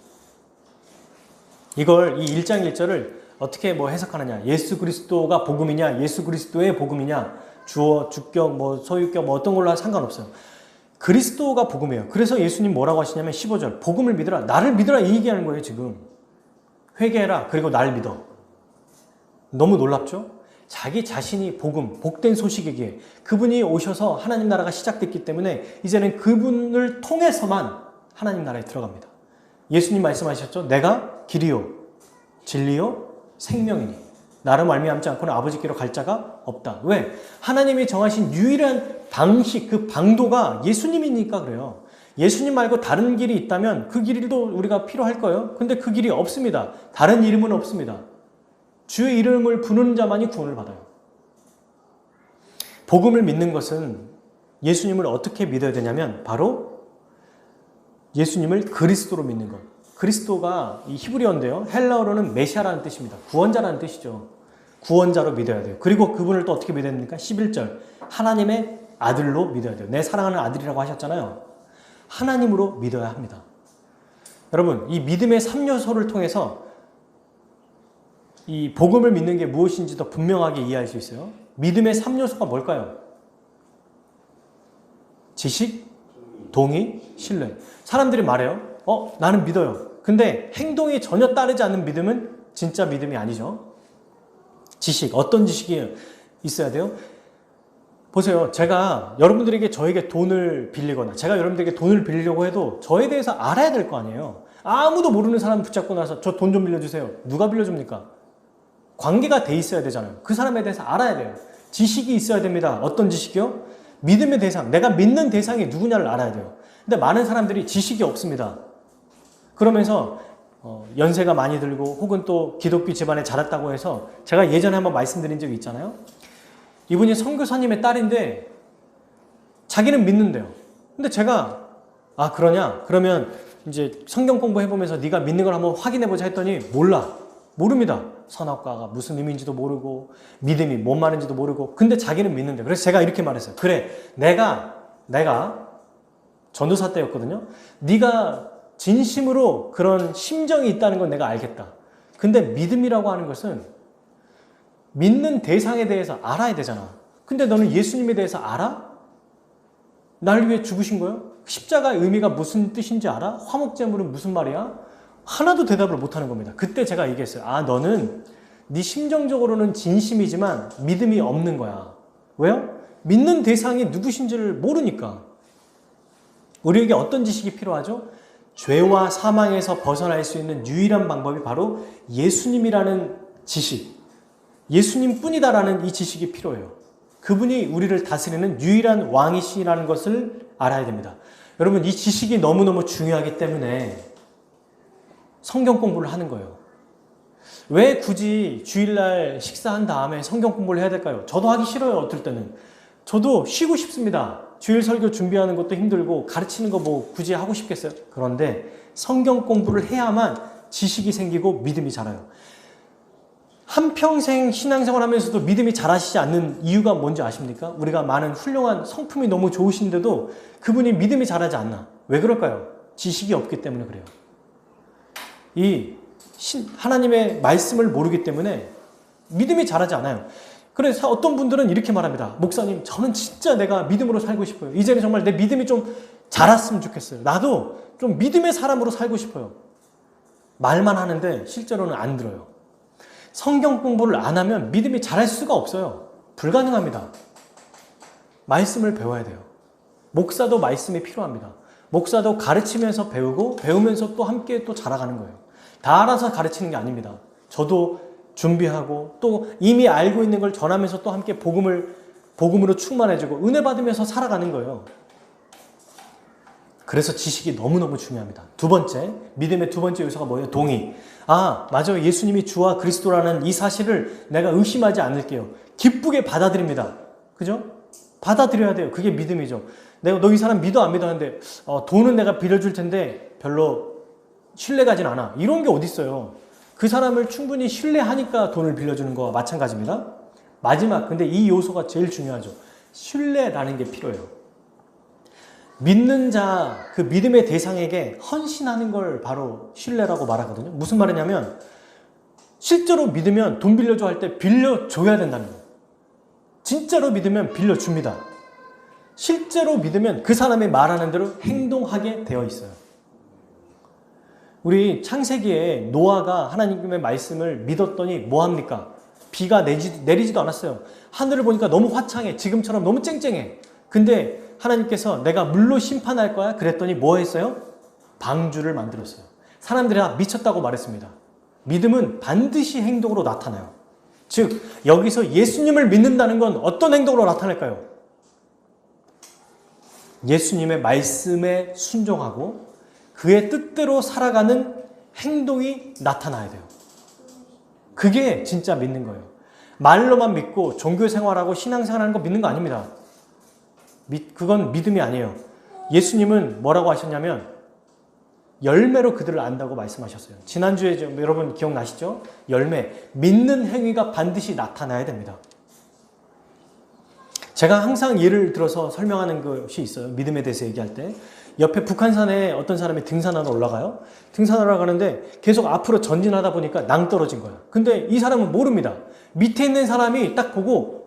이걸 이 1장 1절을 어떻게 해석하느냐? 예수 그리스도가 복음이냐? 예수 그리스도의 복음이냐? 주어, 주격, 소유격 어떤 걸로 상관없어요. 그리스도가 복음이에요. 그래서 예수님 뭐라고 하시냐면 15절 복음을 믿으라. 나를 믿으라 이 얘기하는 거예요. 지금 회개해라. 그리고 나를 믿어. 너무 놀랍죠? 자기 자신이 복음, 복된 소식이기에 그분이 오셔서 하나님 나라가 시작됐기 때문에 이제는 그분을 통해서만 하나님 나라에 들어갑니다. 예수님 말씀하셨죠? 내가 길이요 진리요 생명이니 나를 말미암지 않고는 아버지께로 갈 자가 없다. 왜? 하나님이 정하신 유일한 방식, 그 방도가 예수님이니까 그래요. 예수님 말고 다른 길이 있다면 그 길도 우리가 필요할 거예요. 근데 그 길이 없습니다. 다른 이름은 없습니다. 주의 이름을 부르는 자만이 구원을 받아요. 복음을 믿는 것은 예수님을 어떻게 믿어야 되냐면 바로 예수님을 그리스도로 믿는 것. 그리스도가 이 히브리어인데요. 헬라어로는 메시아라는 뜻입니다. 구원자라는 뜻이죠. 구원자로 믿어야 돼요. 그리고 그분을 또 어떻게 믿어야 됩니까? 11절 하나님의 아들로 믿어야 돼요. 내 사랑하는 아들이라고 하셨잖아요. 하나님으로 믿어야 합니다. 여러분 이 믿음의 3요소를 통해서 이 복음을 믿는 게 무엇인지 더 분명하게 이해할 수 있어요. 믿음의 3요소가 뭘까요? 지식, 동의, 신뢰. 사람들이 말해요. 나는 믿어요. 근데 행동이 전혀 따르지 않는 믿음은 진짜 믿음이 아니죠. 지식, 어떤 지식이 있어야 돼요? 보세요. 제가 여러분들에게 저에게 돈을 빌리거나 제가 여러분들에게 돈을 빌리려고 해도 저에 대해서 알아야 될 거 아니에요. 아무도 모르는 사람 붙잡고 나서 저 돈 좀 빌려주세요. 누가 빌려줍니까? 관계가 돼 있어야 되잖아요. 그 사람에 대해서 알아야 돼요. 지식이 있어야 됩니다. 어떤 지식이요? 믿음의 대상, 내가 믿는 대상이 누구냐를 알아야 돼요. 근데 많은 사람들이 지식이 없습니다. 그러면서 연세가 많이 들고 혹은 또 기독교 집안에 자랐다고 해서 제가 예전에 한번 말씀드린 적이 있잖아요. 이분이 선교사님의 딸인데 자기는 믿는데요. 근데 제가 그러냐? 그러면 이제 성경 공부해보면서 네가 믿는 걸 한번 확인해보자 했더니 모릅니다. 선악과가 무슨 의미인지도 모르고 믿음이 뭔 말인지도 모르고 근데 자기는 믿는데 그래서 제가 이렇게 말했어요. 그래 내가 전도사 때였거든요. 네가 진심으로 그런 심정이 있다는 건 내가 알겠다. 근데 믿음이라고 하는 것은 믿는 대상에 대해서 알아야 되잖아. 근데 너는 예수님에 대해서 알아? 날 위해 죽으신 거예요? 십자가의 의미가 무슨 뜻인지 알아? 화목제물은 무슨 말이야? 하나도 대답을 못하는 겁니다. 그때 제가 얘기했어요. 너는 네 심정적으로는 진심이지만 믿음이 없는 거야. 왜요? 믿는 대상이 누구신지를 모르니까. 우리에게 어떤 지식이 필요하죠? 죄와 사망에서 벗어날 수 있는 유일한 방법이 바로 예수님이라는 지식, 예수님 뿐이다라는 이 지식이 필요해요. 그분이 우리를 다스리는 유일한 왕이시라는 것을 알아야 됩니다. 여러분 이 지식이 너무너무 중요하기 때문에 성경 공부를 하는 거예요. 왜 굳이 주일날 식사한 다음에 성경 공부를 해야 될까요? 저도 하기 싫어요. 어떨 때는. 저도 쉬고 싶습니다. 주일 설교 준비하는 것도 힘들고 가르치는 거 굳이 하고 싶겠어요? 그런데 성경 공부를 해야만 지식이 생기고 믿음이 자라요. 한평생 신앙생활 하면서도 믿음이 자라시지 않는 이유가 뭔지 아십니까? 우리가 많은 훌륭한 성품이 너무 좋으신데도 그분이 믿음이 자라지 않나. 왜 그럴까요? 지식이 없기 때문에 그래요. 하나님의 말씀을 모르기 때문에 믿음이 자라지 않아요. 그래서 어떤 분들은 이렇게 말합니다. 목사님, 저는 진짜 내가 믿음으로 살고 싶어요. 이제는 정말 내 믿음이 좀 자랐으면 좋겠어요. 나도 좀 믿음의 사람으로 살고 싶어요. 말만 하는데 실제로는 안 들어요. 성경 공부를 안 하면 믿음이 자랄 수가 없어요. 불가능합니다. 말씀을 배워야 돼요. 목사도 말씀이 필요합니다. 목사도 가르치면서 배우고 배우면서 또 함께 또 자라가는 거예요. 다 알아서 가르치는 게 아닙니다. 저도 준비하고 또 이미 알고 있는 걸 전하면서 또 함께 복음으로 충만해지고 은혜 받으면서 살아가는 거예요. 그래서 지식이 너무너무 중요합니다. 두 번째, 믿음의 두 번째 요소가 뭐예요? 동의. 아, 맞아요. 예수님이 주와 그리스도라는 이 사실을 내가 의심하지 않을게요. 기쁘게 받아들입니다. 그죠? 받아들여야 돼요. 그게 믿음이죠. 내가 너 이 사람 믿어 안 믿어 하는데 돈은 내가 빌려줄 텐데 별로 신뢰가진 않아. 이런 게 어디 있어요. 그 사람을 충분히 신뢰하니까 돈을 빌려주는 거와 마찬가지입니다. 마지막, 근데 이 요소가 제일 중요하죠. 신뢰라는 게 필요해요. 믿는 자, 그 믿음의 대상에게 헌신하는 걸 바로 신뢰라고 말하거든요. 무슨 말이냐면 실제로 믿으면 돈 빌려줘 할 때 빌려줘야 된다는 거예요. 진짜로 믿으면 빌려줍니다. 실제로 믿으면 그 사람이 말하는 대로 행동하게 되어 있어요. 우리 창세기에 노아가 하나님의 말씀을 믿었더니 뭐합니까? 비가 내리지도 않았어요. 하늘을 보니까 너무 화창해. 지금처럼 너무 쨍쨍해. 근데 하나님께서 내가 물로 심판할 거야? 그랬더니 뭐 했어요? 방주를 만들었어요. 사람들이 다 미쳤다고 말했습니다. 믿음은 반드시 행동으로 나타나요. 즉 여기서 예수님을 믿는다는 건 어떤 행동으로 나타날까요? 예수님의 말씀에 순종하고 그의 뜻대로 살아가는 행동이 나타나야 돼요. 그게 진짜 믿는 거예요. 말로만 믿고 종교 생활하고 신앙 생활하는 거 믿는 거 아닙니다. 그건 믿음이 아니에요. 예수님은 뭐라고 하셨냐면 열매로 그들을 안다고 말씀하셨어요. 지난주에 여러분 기억나시죠? 열매, 믿는 행위가 반드시 나타나야 됩니다. 제가 항상 예를 들어서 설명하는 것이 있어요. 믿음에 대해서 얘기할 때. 옆에 북한산에 어떤 사람이 등산하러 올라가요. 등산하러 가는데 계속 앞으로 전진하다 보니까 낭떠러진 거예요. 근데 이 사람은 모릅니다. 밑에 있는 사람이 딱 보고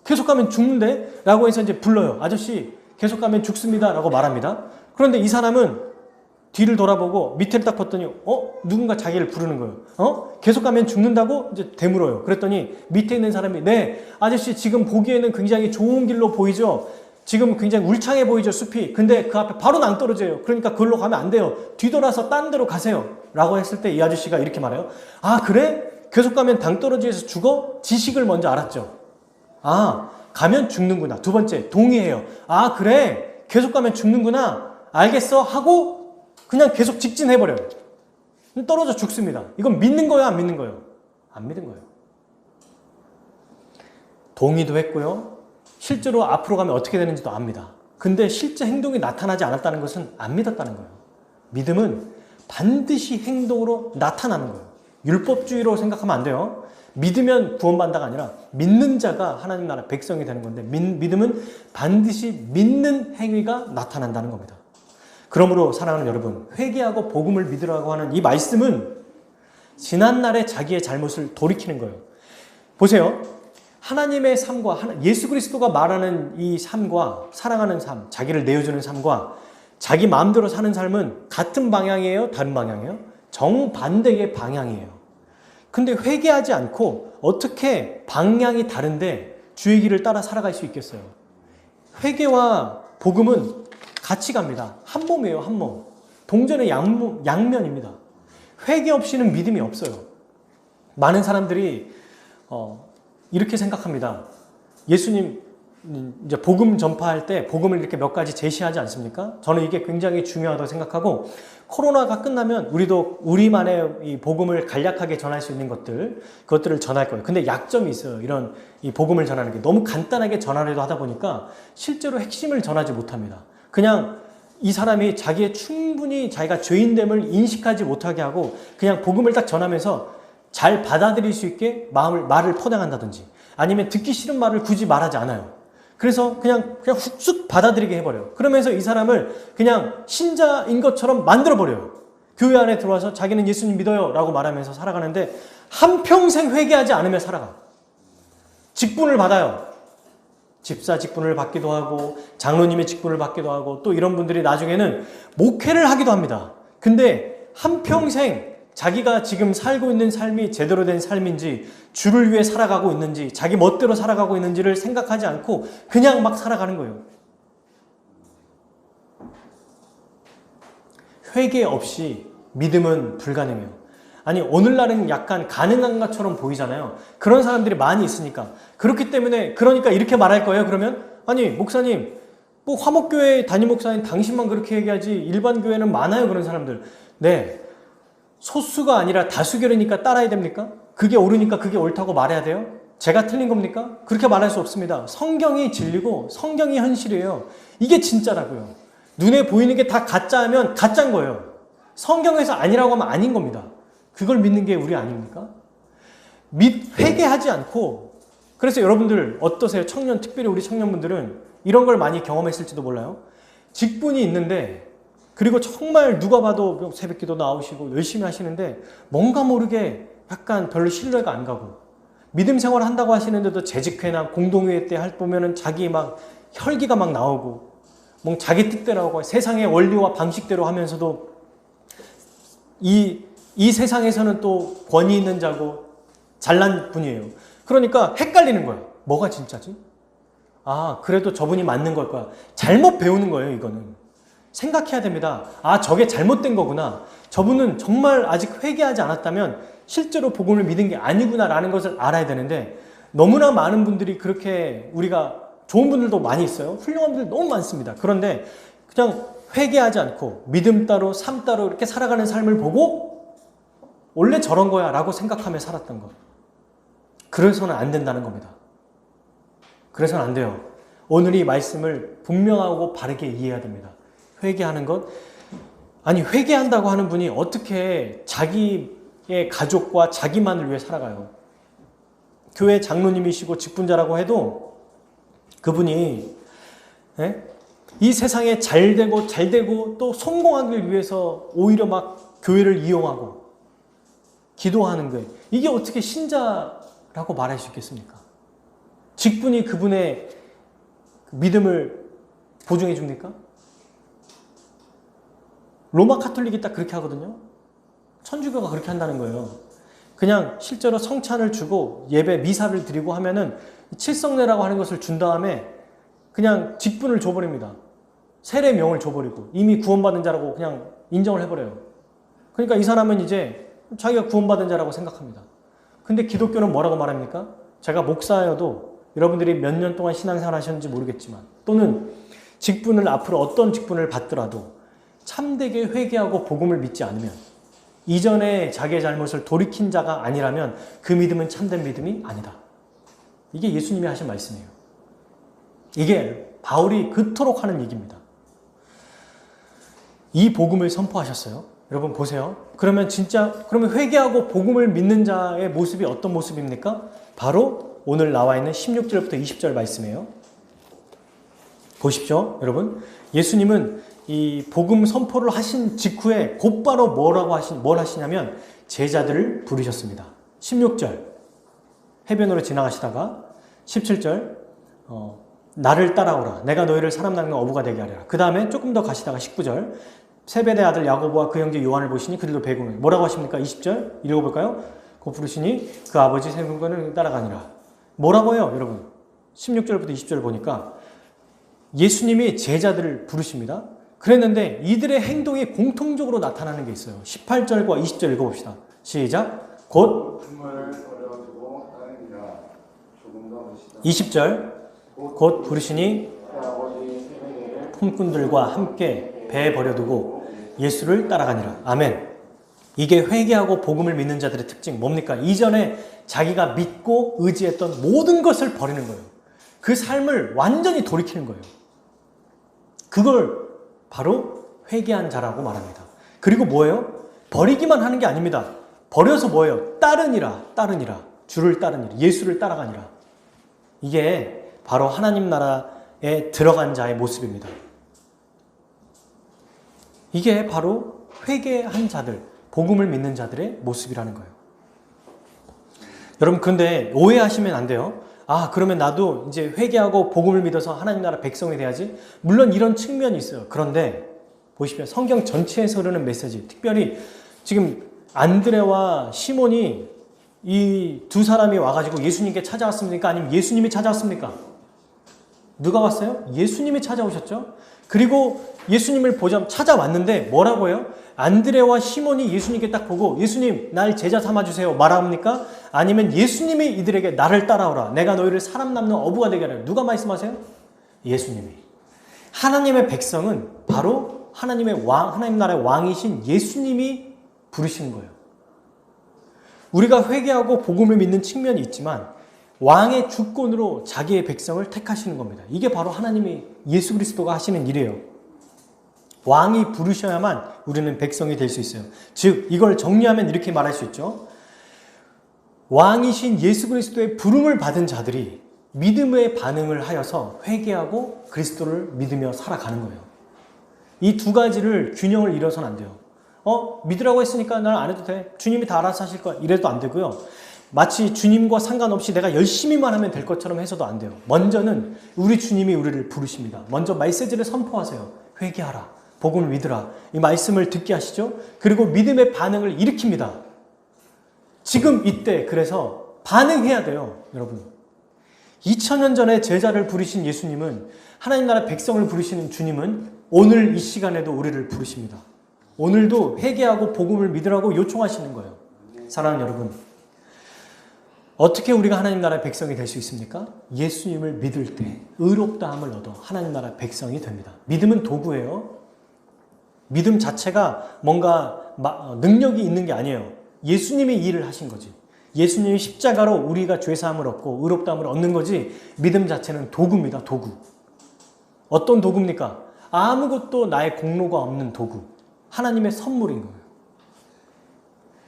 계속 가면 죽는데? 라고 해서 이제 불러요. 아저씨 계속 가면 죽습니다. 라고 말합니다. 그런데 이 사람은 뒤를 돌아보고 밑에를 딱 봤더니 누군가 자기를 부르는 거예요. 계속 가면 죽는다고 이제 되물어요. 그랬더니 밑에 있는 사람이 네 아저씨 지금 보기에는 굉장히 좋은 길로 보이죠. 지금 굉장히 울창해 보이죠 숲이. 근데 그 앞에 바로 낭떠러져요. 그러니까 그걸로 가면 안 돼요. 뒤돌아서 딴 데로 가세요. 라고 했을 때 이 아저씨가 이렇게 말해요. 아 그래? 계속 가면 낭떠러지에서 죽어? 지식을 먼저 알았죠. 아 가면 죽는구나. 두 번째 동의해요. 아 그래? 계속 가면 죽는구나. 알겠어? 하고 그냥 계속 직진해버려요. 떨어져 죽습니다. 이건 믿는 거예요? 안 믿는 거예요? 안 믿는 거예요. 동의도 했고요. 실제로 앞으로 가면 어떻게 되는지도 압니다. 근데 실제 행동이 나타나지 않았다는 것은 안 믿었다는 거예요. 믿음은 반드시 행동으로 나타나는 거예요. 율법주의로 생각하면 안 돼요. 믿으면 구원받는다가 아니라 믿는 자가 하나님 나라 백성이 되는 건데 믿음은 반드시 믿는 행위가 나타난다는 겁니다. 그러므로 사랑하는 여러분, 회개하고 복음을 믿으라고 하는 이 말씀은 지난날의 자기의 잘못을 돌이키는 거예요. 보세요. 하나님의 삶과 예수 그리스도가 말하는 이 삶과 사랑하는 삶, 자기를 내어주는 삶과 자기 마음대로 사는 삶은 같은 방향이에요? 다른 방향이에요? 정반대의 방향이에요. 근데 회개하지 않고 어떻게 방향이 다른데 주의 길을 따라 살아갈 수 있겠어요? 회개와 복음은 같이 갑니다. 한 몸이에요, 한 몸. 동전의 양면입니다. 회개 없이는 믿음이 없어요. 많은 사람들이 이렇게 생각합니다. 예수님 이제 복음 전파할 때 복음을 이렇게 몇 가지 제시하지 않습니까? 저는 이게 굉장히 중요하다고 생각하고 코로나가 끝나면 우리도 우리만의 이 복음을 간략하게 전할 수 있는 그것들을 전할 거예요. 근데 약점이 있어요. 이런 이 복음을 전하는 게 너무 간단하게 전하려고 하다 보니까 실제로 핵심을 전하지 못합니다. 그냥 이 사람이 충분히 자기가 죄인됨을 인식하지 못하게 하고 그냥 복음을 딱 전하면서 잘 받아들일 수 있게 말을 퍼내간다든지 아니면 듣기 싫은 말을 굳이 말하지 않아요. 그래서 그냥 훅쑥 받아들이게 해버려요. 그러면서 이 사람을 그냥 신자인 것처럼 만들어버려요. 교회 안에 들어와서 자기는 예수님 믿어요 라고 말하면서 살아가는데 한평생 회개하지 않으며 살아가. 직분을 받아요. 집사 직분을 받기도 하고 장로님의 직분을 받기도 하고 또 이런 분들이 나중에는 목회를 하기도 합니다. 근데 한평생 자기가 지금 살고 있는 삶이 제대로 된 삶인지 주를 위해 살아가고 있는지 자기 멋대로 살아가고 있는지를 생각하지 않고 그냥 막 살아가는 거예요. 회개 없이 믿음은 불가능해요. 아니 오늘날은 약간 가능한 것처럼 보이잖아요. 그런 사람들이 많이 있으니까. 그렇기 때문에 그러니까 이렇게 말할 거예요. 그러면 아니 목사님 뭐 화목교회 담임 목사님 당신만 그렇게 얘기하지 일반 교회는 많아요 그런 사람들. 네, 소수가 아니라 다수결이니까 따라야 됩니까? 그게 옳으니까 그게 옳다고 말해야 돼요? 제가 틀린 겁니까? 그렇게 말할 수 없습니다. 성경이 진리고 성경이 현실이에요. 이게 진짜라고요. 눈에 보이는 게 다 가짜하면 가짜인 거예요. 성경에서 아니라고 하면 아닌 겁니다. 그걸 믿는 게 우리 아닙니까? 회개하지 않고. 그래서 여러분들 어떠세요? 청년, 특별히 우리 청년분들은 이런 걸 많이 경험했을지도 몰라요. 직분이 있는데 그리고 정말 누가 봐도 새벽기도 나오시고 열심히 하시는데 뭔가 모르게 약간 별로 신뢰가 안 가고 믿음 생활을 한다고 하시는데도 재직회나 공동회의 때 보면은 자기 막 혈기가 막 나오고 뭐 자기 뜻대로 하고 세상의 원리와 방식대로 하면서도 이 세상에서는 또 권위 있는 자고 잘난 분이에요. 그러니까 헷갈리는 거예요. 뭐가 진짜지? 아, 그래도 저분이 맞는 걸 거야. 잘못 배우는 거예요, 이거는. 생각해야 됩니다. 아, 저게 잘못된 거구나. 저분은 정말 아직 회개하지 않았다면 실제로 복음을 믿은 게 아니구나라는 것을 알아야 되는데 너무나 많은 분들이 그렇게 우리가 좋은 분들도 많이 있어요. 훌륭한 분들 너무 많습니다. 그런데 그냥 회개하지 않고 믿음 따로 삶 따로 이렇게 살아가는 삶을 보고 원래 저런 거야 라고 생각하며 살았던 것. 그래서는 안 된다는 겁니다. 그래서는 안 돼요. 오늘 이 말씀을 분명하고 바르게 이해해야 됩니다. 회개하는 것. 아니 회개한다고 하는 분이 어떻게 자기의 가족과 자기만을 위해 살아가요. 교회 장로님이시고 직분자라고 해도 그분이 이 세상에 잘되고 또 성공하기 위해서 오히려 막 교회를 이용하고 기도하는 거예요. 이게 어떻게 신자라고 말할 수 있겠습니까? 직분이 그분의 믿음을 보증해 줍니까? 로마 카톨릭이 딱 그렇게 하거든요. 천주교가 그렇게 한다는 거예요. 그냥 실제로 성찬을 주고 예배 미사를 드리고 하면은 칠성례라고 하는 것을 준 다음에 그냥 직분을 줘버립니다. 세례명을 줘버리고 이미 구원받은 자라고 그냥 인정을 해버려요. 그러니까 이 사람은 이제 자기가 구원받은 자라고 생각합니다. 근데 기독교는 뭐라고 말합니까? 제가 목사여도 여러분들이 몇 년 동안 신앙생활 하셨는지 모르겠지만 또는 직분을 앞으로 어떤 직분을 받더라도 참되게 회개하고 복음을 믿지 않으면 이전에 자기의 잘못을 돌이킨 자가 아니라면 그 믿음은 참된 믿음이 아니다. 이게 예수님이 하신 말씀이에요. 이게 바울이 그토록 하는 얘기입니다. 이 복음을 선포하셨어요. 여러분 보세요. 그러면 회개하고 복음을 믿는 자의 모습이 어떤 모습입니까? 바로 오늘 나와 있는 16절부터 20절 말씀이에요. 보십시오, 여러분. 예수님은 이 복음 선포를 하신 직후에 곧바로 뭘 하시냐면 제자들을 부르셨습니다. 16절 해변으로 지나가시다가 17절 나를 따라오라. 내가 너희를 사람 낚는 어부가 되게 하리라. 그 다음에 조금 더 가시다가 19절 세베대 아들 야고보와 그 형제 요한을 보시니 그들도 배구를 뭐라고 하십니까? 20절 읽어볼까요? 곧 부르시니 그 아버지 세분과는 따라가니라. 뭐라고 해요, 여러분? 16절부터 20절 보니까 예수님이 제자들을 부르십니다. 그랬는데 이들의 행동이 공통적으로 나타나는 게 있어요. 18절과 20절 읽어봅시다. 시작. 곧 20절 곧 부르시니 품꾼들과 함께 배 버려두고 예수를 따라가니라. 아멘. 이게 회개하고 복음을 믿는 자들의 특징 뭡니까? 이전에 자기가 믿고 의지했던 모든 것을 버리는 거예요. 그 삶을 완전히 돌이키는 거예요. 그걸 바로 회개한 자라고 말합니다. 그리고 뭐예요? 버리기만 하는 게 아닙니다. 버려서 뭐예요? 따르니라. 주를 따르니라. 예수를 따라가니라. 이게 바로 하나님 나라에 들어간 자의 모습입니다. 이게 바로 회개한 자들, 복음을 믿는 자들의 모습이라는 거예요. 여러분 근데 오해하시면 안 돼요. 아, 그러면 나도 이제 회개하고 복음을 믿어서 하나님 나라 백성이 돼야지. 물론 이런 측면이 있어요. 그런데 보십시오. 성경 전체에서 흐르는 메시지, 특별히 지금 안드레와 시몬이 이 두 사람이 와가지고 예수님께 찾아왔습니까? 아니면 예수님이 찾아왔습니까? 누가 왔어요? 예수님이 찾아오셨죠. 그리고 예수님을 찾아왔는데 뭐라고 해요? 안드레와 시몬이 예수님께 딱 보고 예수님 날 제자 삼아주세요 말합니까? 아니면 예수님이 이들에게 나를 따라오라 내가 너희를 사람 남는 어부가 되게 하라. 누가 말씀하세요? 예수님이. 하나님의 백성은 바로 하나님 나라의 왕이신 예수님이 부르시는 거예요. 우리가 회개하고 복음을 믿는 측면이 있지만 왕의 주권으로 자기의 백성을 택하시는 겁니다. 이게 바로 하나님이 예수 그리스도가 하시는 일이에요. 왕이 부르셔야만 우리는 백성이 될 수 있어요. 즉 이걸 정리하면 이렇게 말할 수 있죠. 왕이신 예수 그리스도의 부름을 받은 자들이 믿음의 반응을 하여서 회개하고 그리스도를 믿으며 살아가는 거예요. 이 두 가지를 균형을 잃어서는 안 돼요. 믿으라고 했으니까 난 안 해도 돼. 주님이 다 알아서 하실 거야. 이래도 안 되고요. 마치 주님과 상관없이 내가 열심히만 하면 될 것처럼 해서도 안 돼요. 먼저는 우리 주님이 우리를 부르십니다. 먼저 메시지를 선포하세요. 회개하라. 복음을 믿으라. 이 말씀을 듣게 하시죠. 그리고 믿음의 반응을 일으킵니다. 지금 이때 그래서 반응해야 돼요. 여러분. 2000년 전에 제자를 부르신 예수님은 하나님 나라 백성을 부르시는 주님은 오늘 이 시간에도 우리를 부르십니다. 오늘도 회개하고 복음을 믿으라고 요청하시는 거예요. 사랑하는 여러분. 어떻게 우리가 하나님 나라의 백성이 될 수 있습니까? 예수님을 믿을 때 의롭다함을 얻어 하나님 나라의 백성이 됩니다. 믿음은 도구예요. 믿음 자체가 뭔가 능력이 있는 게 아니에요. 예수님이 일을 하신 거지. 예수님이 십자가로 우리가 죄사함을 얻고 의롭다함을 얻는 거지 믿음 자체는 도구입니다. 도구. 어떤 도구입니까? 아무것도 나의 공로가 없는 도구. 하나님의 선물인 거예요.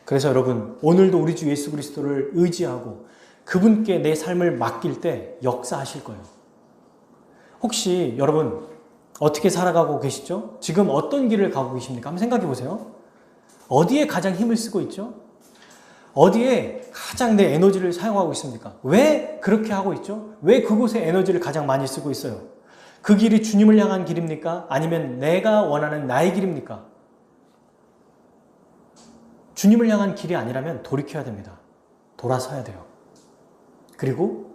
그래서 여러분 오늘도 우리 주 예수 그리스도를 의지하고 그분께 내 삶을 맡길 때 역사하실 거예요. 혹시 여러분 어떻게 살아가고 계시죠? 지금 어떤 길을 가고 계십니까? 한번 생각해 보세요. 어디에 가장 힘을 쓰고 있죠? 어디에 가장 내 에너지를 사용하고 있습니까? 왜 그렇게 하고 있죠? 왜 그곳에 에너지를 가장 많이 쓰고 있어요? 그 길이 주님을 향한 길입니까? 아니면 내가 원하는 나의 길입니까? 주님을 향한 길이 아니라면 돌이켜야 됩니다. 돌아서야 돼요. 그리고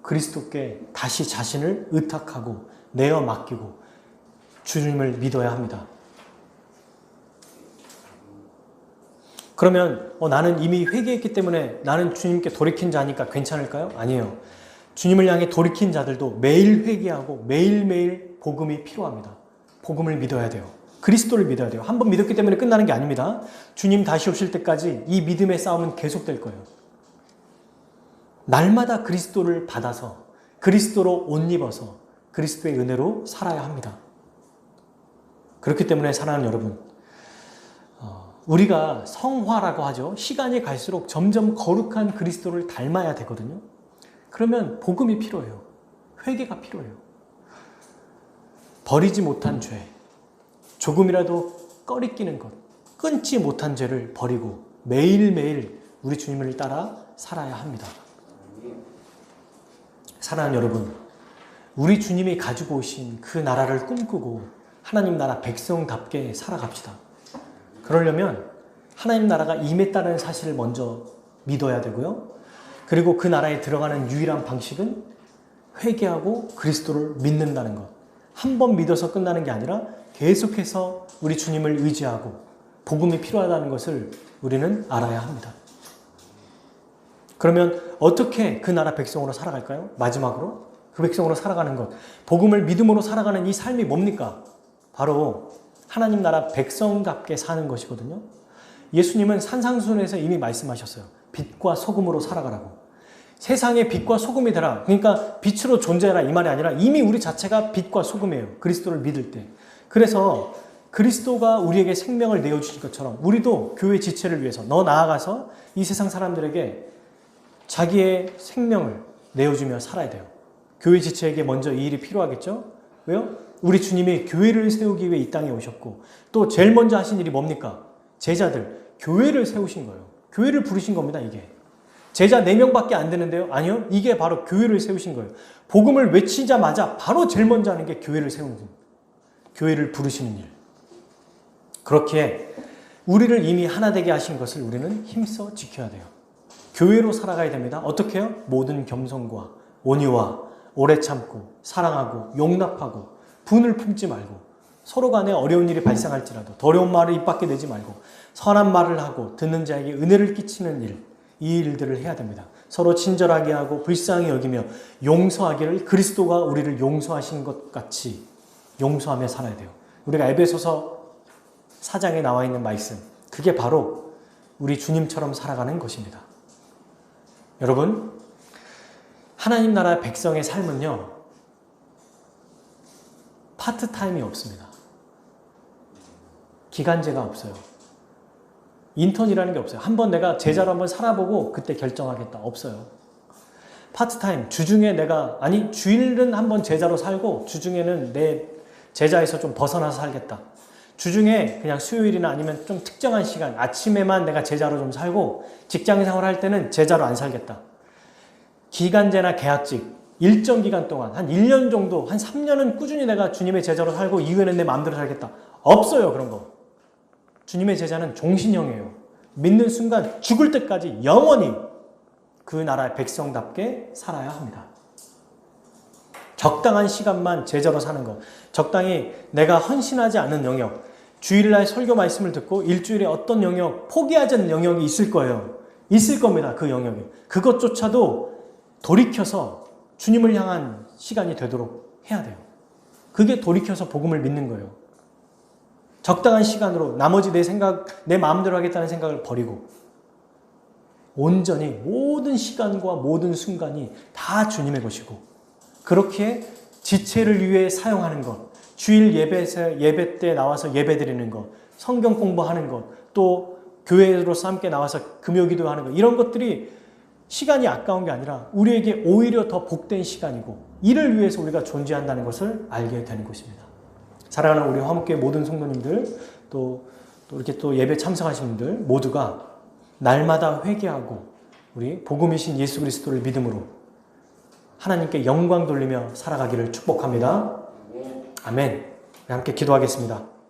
그리스도께 다시 자신을 의탁하고 내어 맡기고 주님을 믿어야 합니다. 그러면 나는 이미 회개했기 때문에 나는 주님께 돌이킨 자니까 괜찮을까요? 아니에요. 주님을 향해 돌이킨 자들도 매일 회개하고 매일매일 복음이 필요합니다. 복음을 믿어야 돼요. 그리스도를 믿어야 돼요. 한번 믿었기 때문에 끝나는 게 아닙니다. 주님 다시 오실 때까지 이 믿음의 싸움은 계속될 거예요. 날마다 그리스도를 받아서 그리스도로 옷 입어서 그리스도의 은혜로 살아야 합니다. 그렇기 때문에 사랑하는 여러분, 우리가 성화라고 하죠. 시간이 갈수록 점점 거룩한 그리스도를 닮아야 되거든요. 그러면 복음이 필요해요. 회개가 필요해요. 버리지 못한 죄, 조금이라도 꺼리끼는 것, 끊지 못한 죄를 버리고 매일매일 우리 주님을 따라 살아야 합니다. 사랑하는 여러분, 우리 주님이 가지고 오신 그 나라를 꿈꾸고 하나님 나라 백성답게 살아갑시다. 그러려면 하나님 나라가 임했다는 사실을 먼저 믿어야 되고요. 그리고 그 나라에 들어가는 유일한 방식은 회개하고 그리스도를 믿는다는 것. 한 번 믿어서 끝나는 게 아니라 계속해서 우리 주님을 의지하고 복음이 필요하다는 것을 우리는 알아야 합니다. 그러면 어떻게 그 나라 백성으로 살아갈까요? 마지막으로 그 백성으로 살아가는 것, 복음을 믿음으로 살아가는 이 삶이 뭡니까? 바로 하나님 나라 백성답게 사는 것이거든요. 예수님은 산상수훈에서 이미 말씀하셨어요. 빛과 소금으로 살아가라고. 세상의 빛과 소금이 되라. 그러니까 빛으로 존재해라 이 말이 아니라 이미 우리 자체가 빛과 소금이에요. 그리스도를 믿을 때. 그래서 그리스도가 우리에게 생명을 내어주신 것처럼 우리도 교회 지체를 위해서 나아가서 이 세상 사람들에게 자기의 생명을 내어주며 살아야 돼요. 교회 지체에게 먼저 이 일이 필요하겠죠? 왜요? 우리 주님이 교회를 세우기 위해 이 땅에 오셨고 또 제일 먼저 하신 일이 뭡니까? 제자들, 교회를 세우신 거예요. 교회를 부르신 겁니다, 이게. 제자 4명밖에 안 되는데요? 아니요. 이게 바로 교회를 세우신 거예요. 복음을 외치자마자 바로 제일 먼저 하는 게 교회를 세우는 겁니다. 교회를 부르시는 일. 그렇게 우리를 이미 하나 되게 하신 것을 우리는 힘써 지켜야 돼요. 교회로 살아가야 됩니다. 어떻게 해요? 모든 겸손과 온유와 오래 참고 사랑하고 용납하고 분을 품지 말고 서로 간에 어려운 일이 발생할지라도 더러운 말을 입 밖에 내지 말고 선한 말을 하고 듣는 자에게 은혜를 끼치는 일, 이 일들을 해야 됩니다. 서로 친절하게 하고 불쌍히 여기며 용서하기를 그리스도가 우리를 용서하신 것 같이 용서하며 살아야 돼요. 우리가 에베소서 4장에 나와 있는 말씀, 그게 바로 우리 주님처럼 살아가는 것입니다. 여러분, 하나님 나라 백성의 삶은요, 파트타임이 없습니다. 기간제가 없어요. 인턴이라는 게 없어요. 한번 내가 제자로 한번 살아보고 그때 결정하겠다. 없어요. 파트타임, 주중에 주일은 한번 제자로 살고 주중에는 내 제자에서 좀 벗어나서 살겠다. 주중에 그냥 수요일이나 아니면 좀 특정한 시간, 아침에만 내가 제자로 좀 살고 직장 생활할 때는 제자로 안 살겠다. 기간제나 계약직, 일정 기간 동안 한 1년 정도, 한 3년은 꾸준히 내가 주님의 제자로 살고 이후에는 내 마음대로 살겠다. 없어요, 그런 거. 주님의 제자는 종신형이에요. 믿는 순간 죽을 때까지 영원히 그 나라의 백성답게 살아야 합니다. 적당한 시간만 제자로 사는 것, 적당히 내가 헌신하지 않은 영역, 주일날 설교 말씀을 듣고 일주일에 어떤 영역, 포기하지 않는 영역이 있을 거예요. 있을 겁니다, 그 영역이. 그것조차도 돌이켜서 주님을 향한 시간이 되도록 해야 돼요. 그게 돌이켜서 복음을 믿는 거예요. 적당한 시간으로 나머지 내 마음대로 하겠다는 생각을 버리고 온전히 모든 시간과 모든 순간이 다 주님의 것이고 그렇게 지체를 위해 사용하는 것, 주일 예배 때 나와서 예배 드리는 것, 성경 공부하는 것, 또 교회로서 함께 나와서 금요기도 하는 것, 이런 것들이 시간이 아까운 게 아니라 우리에게 오히려 더 복된 시간이고 이를 위해서 우리가 존재한다는 것을 알게 되는 것입니다. 사랑하는 우리 화목교회 모든 성도님들, 또 이렇게 또 예배 참석하신 분들 모두가 날마다 회개하고 우리 복음이신 예수 그리스도를 믿음으로 하나님께 영광 돌리며 살아가기를 축복합니다. 아멘. 함께 기도하겠습니다.